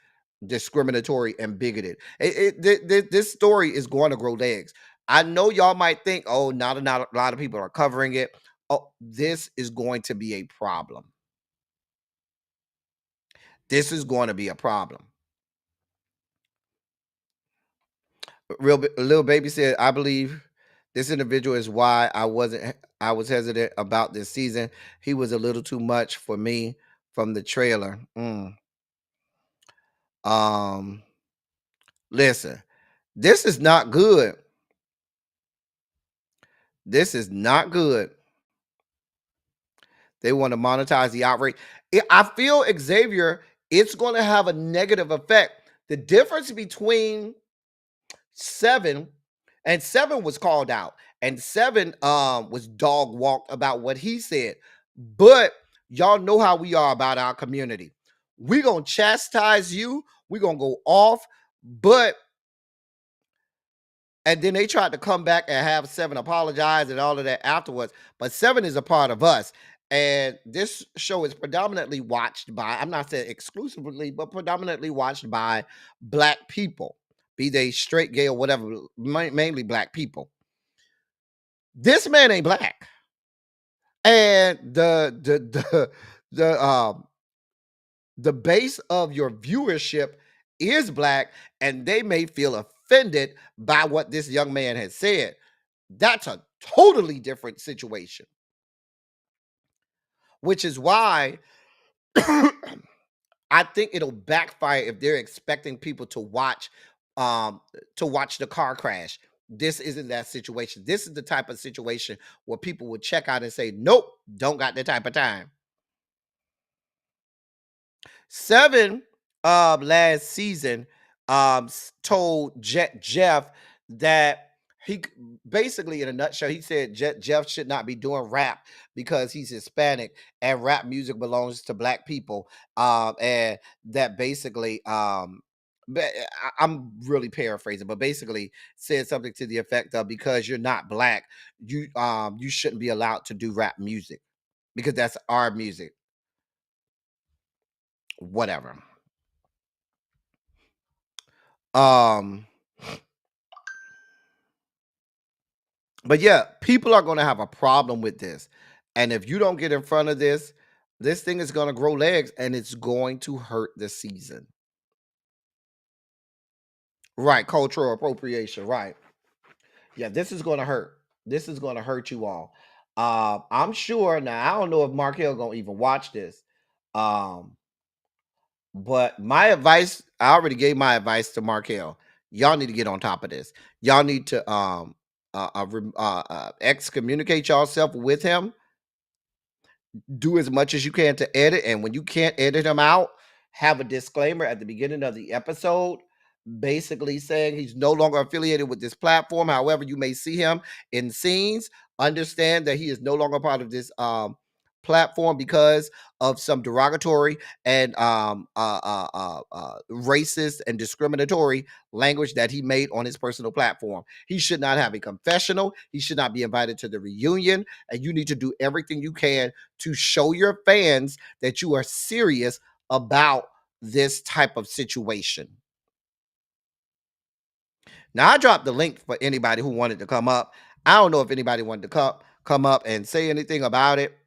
discriminatory, and bigoted. This story is going to grow legs. I know y'all might think, oh, not a lot of people are covering it. Oh, this is going to be a problem. This is going to be a problem. Little baby said, I believe this individual is why I was hesitant about this season. He was a little too much for me from the trailer. Listen, this is not good. This is not good. They want to monetize the outrage. I feel, Xavier, it's going to have a negative effect. The difference between Seven was called out, and Seven was dog walked about what he said. But y'all know how we are about our community. We're gonna chastise you, we're gonna go off, and then they tried to come back and have Seven apologize and all of that afterwards. But Seven is a part of us. And this show is predominantly watched by, I'm not saying exclusively, but predominantly watched by Black people, be they straight, gay, or whatever, mainly Black people. This man ain't Black. And the base of your viewership is Black, and they may feel offended by what this young man has said. That's a totally different situation. Which is why I think it'll backfire if they're expecting people to watch the car crash. This isn't that situation. This is the type of situation where people would check out and say, nope, don't got that type of time. Seven last season told Jeff that he basically, in a nutshell, he said Jeff should not be doing rap because he's Hispanic and rap music belongs to Black people. And that basically, I'm really paraphrasing, but basically said something to the effect of, because you're not Black, you shouldn't be allowed to do rap music because that's our music. Whatever. Um, but yeah, people are going to have a problem with this. And if you don't get in front of this, this thing is going to grow legs and it's going to hurt the season. Right. Cultural appropriation. Right. Yeah, this is going to hurt. This is going to hurt you all. I'm sure now, I don't know if Markel going to even watch this. But my advice, I already gave my advice to Markel. Y'all need to get on top of this. Y'all need to excommunicate yourself with him. Do as much as you can to edit, and when you can't edit him out, have a disclaimer at the beginning of the episode basically saying he's no longer affiliated with this platform. However, you may see him in scenes. Understand that he is no longer part of this platform because of some derogatory and racist and discriminatory language that he made on his personal platform. He should not have a confessional. He should not be invited to the reunion. And you need to do everything you can to show your fans that you are serious about this type of situation. Now, I dropped the link for anybody who wanted to come up. I don't know if anybody wanted to come up and say anything about it,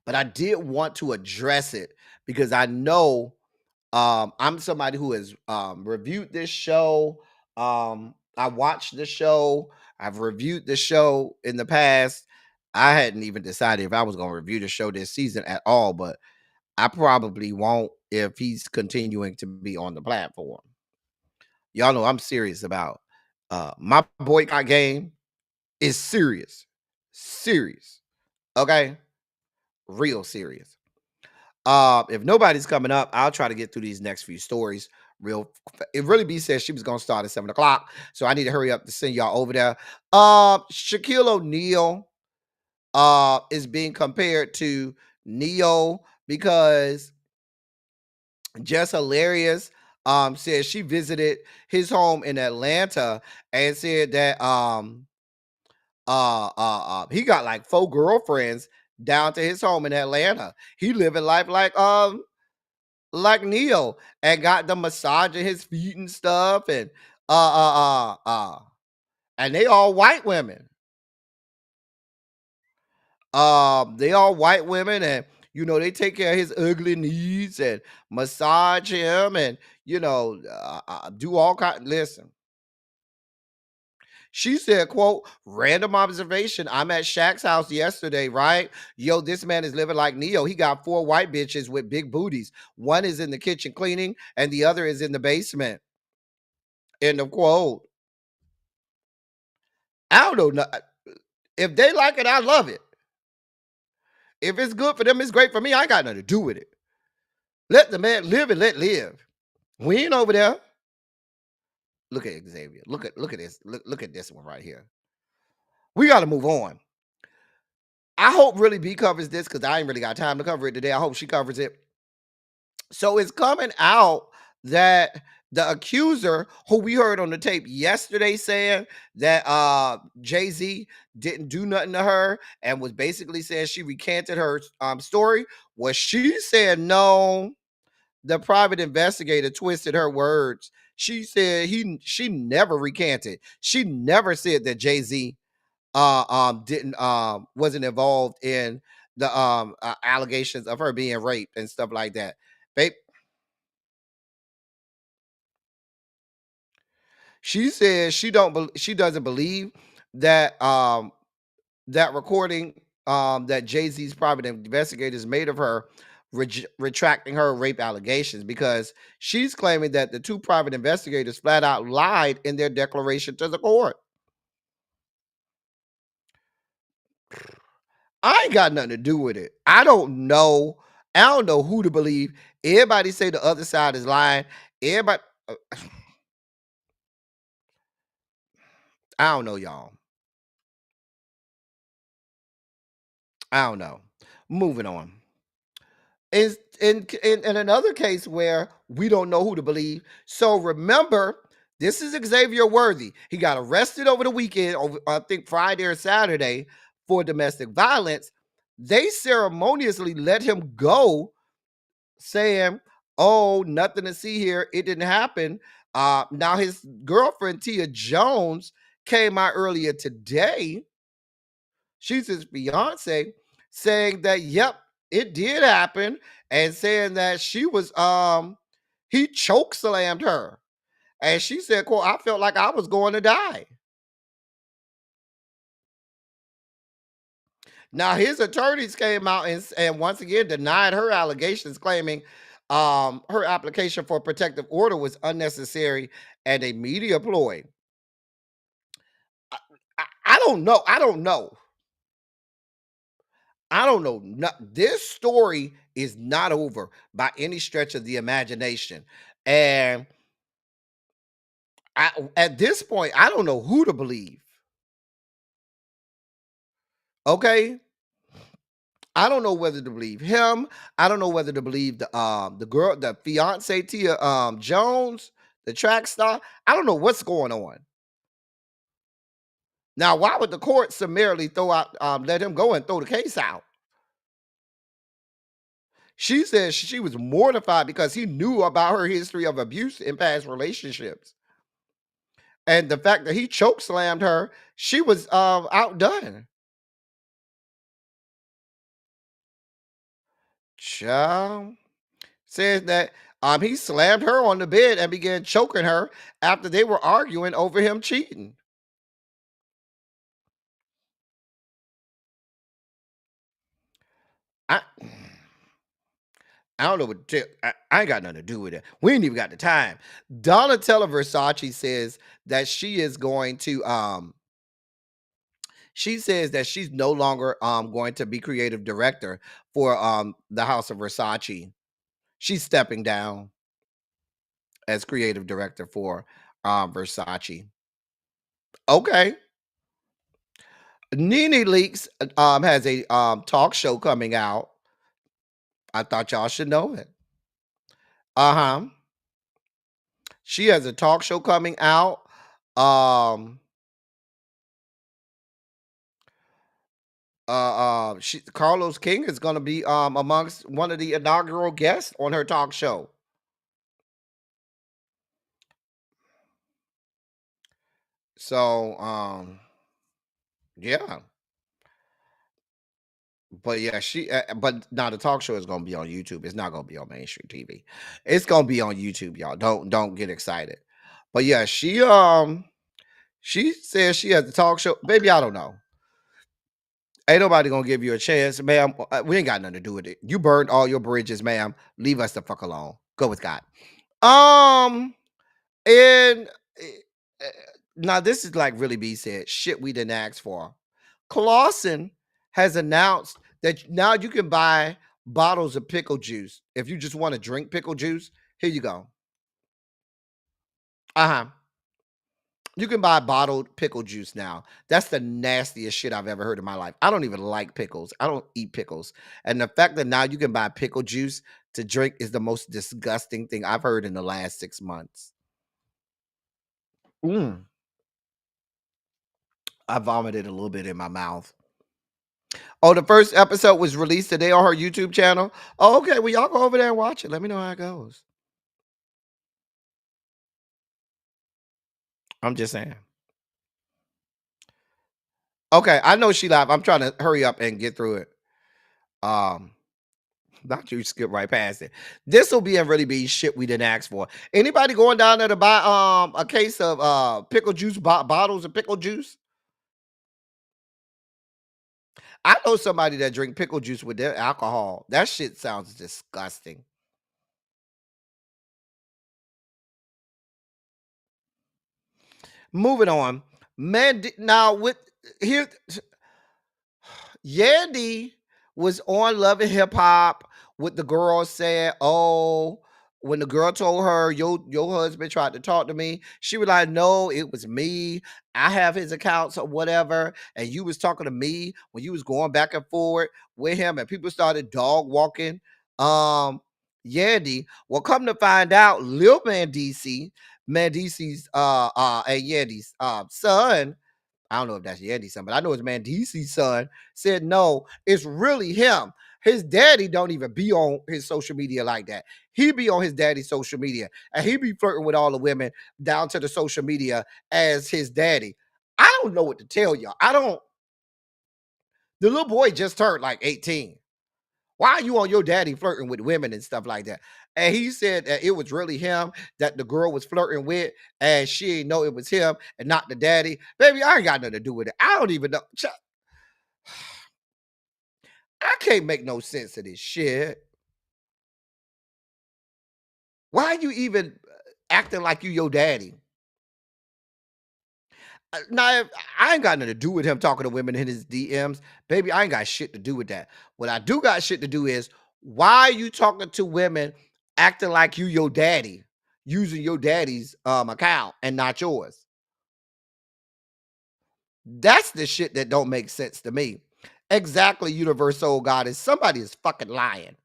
but I did want to address it because I know I'm somebody who has reviewed this show. I watched the show. I've reviewed the show in the past. I hadn't even decided if I was going to review the show this season at all, but I probably won't if he's continuing to be on the platform. Y'all know I'm serious about my boycott game is serious. Serious. Okay? Real serious. If nobody's coming up, I'll try to get through these next few stories. It really be said she was gonna start at 7:00, so I need to hurry up to send y'all over there. Shaquille O'Neal is being compared to Neo because Just Hilarious said she visited his home in Atlanta and said that he got like 4 girlfriends down to his home in Atlanta. He living life like Neo and got them massaging his feet and stuff and and they all white women. They all white women and they take care of his ugly needs and massage him and do all kind. Listen. She said, quote, random observation. I'm at Shaq's house yesterday, right? Yo, this man is living like Neo. He got 4 white bitches with big booties. One is in the kitchen cleaning and the other is in the basement. End of quote. I don't know. If they like it, I love it. If it's good for them, it's great for me. I ain't got nothing to do with it. Let the man live and let live. We ain't over there. Look at Xavier. Look at this. Look at this one right here. We got to move on. I hope really B covers this because I ain't really got time to cover it today. I hope she covers it. So it's coming out that the accuser, who we heard on the tape yesterday saying that Jay-Z didn't do nothing to her and was basically saying she recanted her story, well, she said no. The private investigator twisted her words. She said she never recanted. She never said that Jay-Z wasn't involved in the allegations of her being raped and stuff like that. Babe, she says she doesn't believe that that recording that Jay-Z's private investigators made of her retracting her rape allegations because she's claiming that the 2 private investigators flat out lied in their declaration to the court. I ain't got nothing to do with it. I don't know who to believe. Everybody say the other side is lying. Everybody I don't know, y'all. I don't know. Moving on. In another case where we don't know who to believe. So remember, this is Xavier Worthy. He got arrested over the weekend, I think Friday or Saturday, for domestic violence. They ceremoniously let him go, saying, "Oh, nothing to see here. It didn't happen. Now his girlfriend Tia Jones came out earlier today. She's his fiance, saying that yep, it did happen, and saying that she was he choke slammed her. And she said, quote, I felt like I was going to die. Now his attorneys came out and once again denied her allegations, claiming her application for protective order was unnecessary and a media ploy. I don't know. I don't know. I don't know. This story is not over by any stretch of the imagination. And at this point, I don't know who to believe. Okay. I don't know whether to believe him. I don't know whether to believe the girl, the fiance Tia Jones, the track star. I don't know what's going on. Now, why would the court summarily throw out let him go and throw the case out? She says she was mortified because he knew about her history of abuse in past relationships. And the fact that he choke slammed her, she was outdone. Child says that he slammed her on the bed and began choking her after they were arguing over him cheating. I don't know what I ain't got nothing to do with it. We ain't even got the time. Donatella Versace says that she is going to she says that she's no longer going to be creative director for the House of Versace. She's stepping down as creative director for Versace. Okay. Nene Leakes has a talk show coming out. I thought y'all should know it. Uh-huh. She has a talk show coming out. Carlos King is going to be amongst one of the inaugural guests on her talk show. So yeah. But yeah, but now the talk show is going to be on YouTube. It's not going to be on mainstream TV. It's going to be on YouTube, y'all. Don't get excited. But yeah, she says she has a talk show. Baby, I don't know. Ain't nobody gonna give you a chance, ma'am. We ain't got nothing to do with it. You burned all your bridges, ma'am. Leave us the fuck alone. Go with God. And uh, now this is like really be said. Shit we didn't ask for. Clausen has announced that now you can buy bottles of pickle juice. If you just want to drink pickle juice, here you go. Uh-huh. You can buy bottled pickle juice now. That's the nastiest shit I've ever heard in my life. I don't even like pickles. I don't eat pickles. And the fact that now you can buy pickle juice to drink is the most disgusting thing I've heard in the last 6 months. I vomited a little bit in my mouth. Oh, the first episode was released today on her YouTube channel. Oh, okay. Well, y'all go over there and watch it. Let me know how it goes. I'm just saying. Okay, I know she live. I'm trying to hurry up and get through it. Not you skip right past it. This will be a really big shit we didn't ask for. Anybody going down there to buy a case of pickle juice, bottles of pickle juice? I know somebody that drink pickle juice with their alcohol. That shit sounds disgusting. Moving on. Man, now with here Yandy was on Love and Hip Hop with the girl saying, oh, when the girl told her your husband tried to talk to me, she was like, no, it was me. I have his accounts or whatever. And you was talking to me when you was going back and forward with him and people started dog walking Yandy. Well, come to find out, Lil Mandisi's and Yandy's son, I don't know if that's Yandy's son, but I know it's Mandisi's son, said, no, it's really him. His daddy don't even be on his social media like that. He be on his daddy's social media, and he be flirting with all the women down to the social media as his daddy. I don't know what to tell y'all. I don't. The little boy just turned like 18. Why are you on your daddy flirting with women and stuff like that? And he said that it was really him that the girl was flirting with, and she didn't know it was him and not the daddy. Baby, I ain't got nothing to do with it. I don't even know. I can't make no sense of this shit. Why are you even acting like you your daddy? Now, I ain't got nothing to do with him talking to women in his DMs. Baby, I ain't got shit to do with that. What I do got shit to do is, why are you talking to women acting like you your daddy, using your daddy's account and not yours? That's the shit that don't make sense to me. Exactly, universal goddess. Somebody is fucking lying.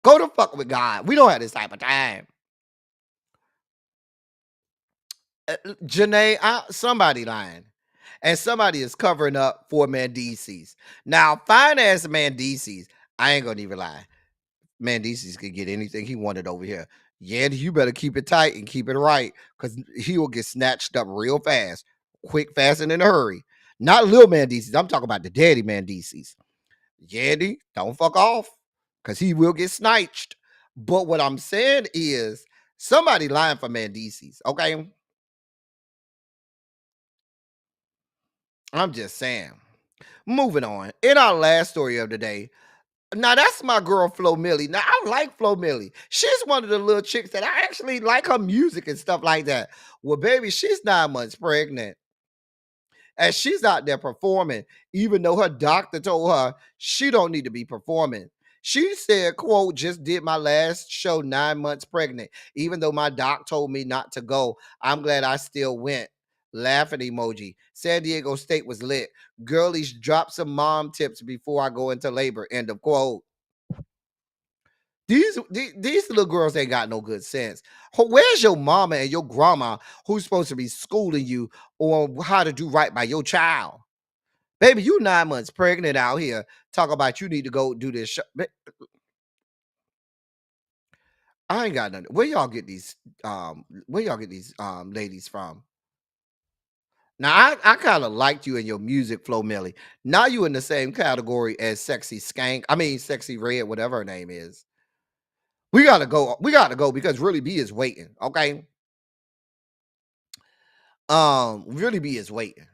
Go to fuck with God. We don't have this type of time. Janae, somebody lying. And somebody is covering up for Mendices. Now, fine ass Mendices, I ain't gonna even lie. Mendices could get anything he wanted over here. Yeah, you better keep it tight and keep it right, because he will get snatched up real fast, quick, fast, and in a hurry. Not little Mendices. I'm talking about the daddy Mendices. Yandy, don't fuck off, because he will get snatched. But what I'm saying is, somebody lying for Mendices, okay? I'm just saying. Moving on. In our last story of the day, now that's my girl Flo Millie. Now I like Flo Millie. She's one of the little chicks that I actually like her music and stuff like that. Well, baby, she's 9 months pregnant. And she's out there performing, even though her doctor told her she don't need to be performing. She said, quote, just did my last show 9 months pregnant. Even though my doc told me not to go, I'm glad I still went. Laughing emoji. San Diego State was lit. Girlies, drop some mom tips before I go into labor. End of quote. These little girls ain't got no good sense. Where's your mama and your grandma who's supposed to be schooling you on how to do right by your child? Baby, you 9 months pregnant out here. Talk about you need to go do this show. I ain't got nothing. Where y'all get these ladies from? Now I kind of liked you in your music, Flo Millie. Now you in the same category as Sexy Skank. I mean Sexy Red, whatever her name is. We gotta go. We gotta go because Really B is waiting. Okay. Really B is waiting.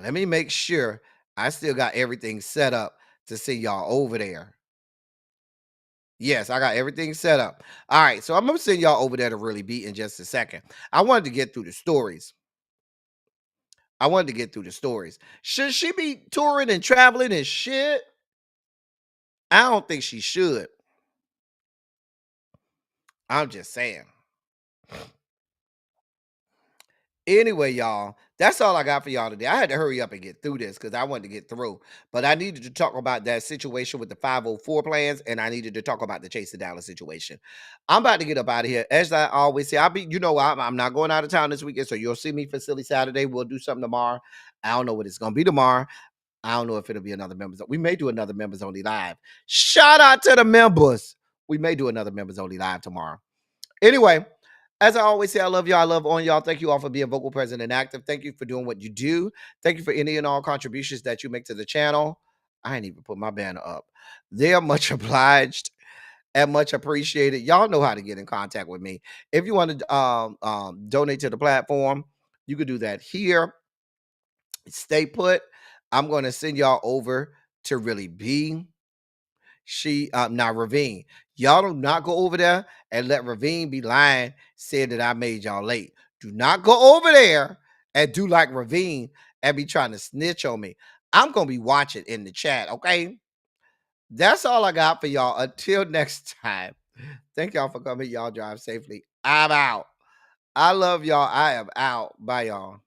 Let me make sure I still got everything set up to send y'all over there. Yes, I got everything set up. All right, so I'm gonna send y'all over there to Really B in just a second. I wanted to get through the stories. Should she be touring and traveling and shit? I don't think she should. I'm just saying. Anyway, y'all, that's all I got for y'all today. I had to hurry up and get through this because I wanted to get through. But I needed to talk about that situation with the 504 plans, and I needed to talk about the Chase the Dallas situation. I'm about to get up out of here. As I always say, I'm not going out of town this weekend, so you'll see me for Silly Saturday. We'll do something tomorrow. I don't know what it's gonna be tomorrow. I don't know if it'll be another members. We may do another members only live. Shout out to the members. We may do another members only live tomorrow. Anyway, as I always say, I love y'all. I love on y'all. Thank you all for being vocal, present, and active. Thank you for doing what you do. Thank you for any and all contributions that you make to the channel. I ain't even put my banner up. They are much obliged and much appreciated. Y'all know how to get in contact with me. If you want to donate to the platform, you can do that here. Stay put. I'm going to send y'all over to Really B. Now Ravine. Y'all do not go over there and let Ravine be lying, saying that I made y'all late. Do not go over there and do like Ravine and be trying to snitch on me. I'm gonna be watching in the chat, okay? That's all I got for y'all. Until next time. Thank y'all for coming. Y'all drive safely. I'm out. I love y'all. I am out. Bye, y'all.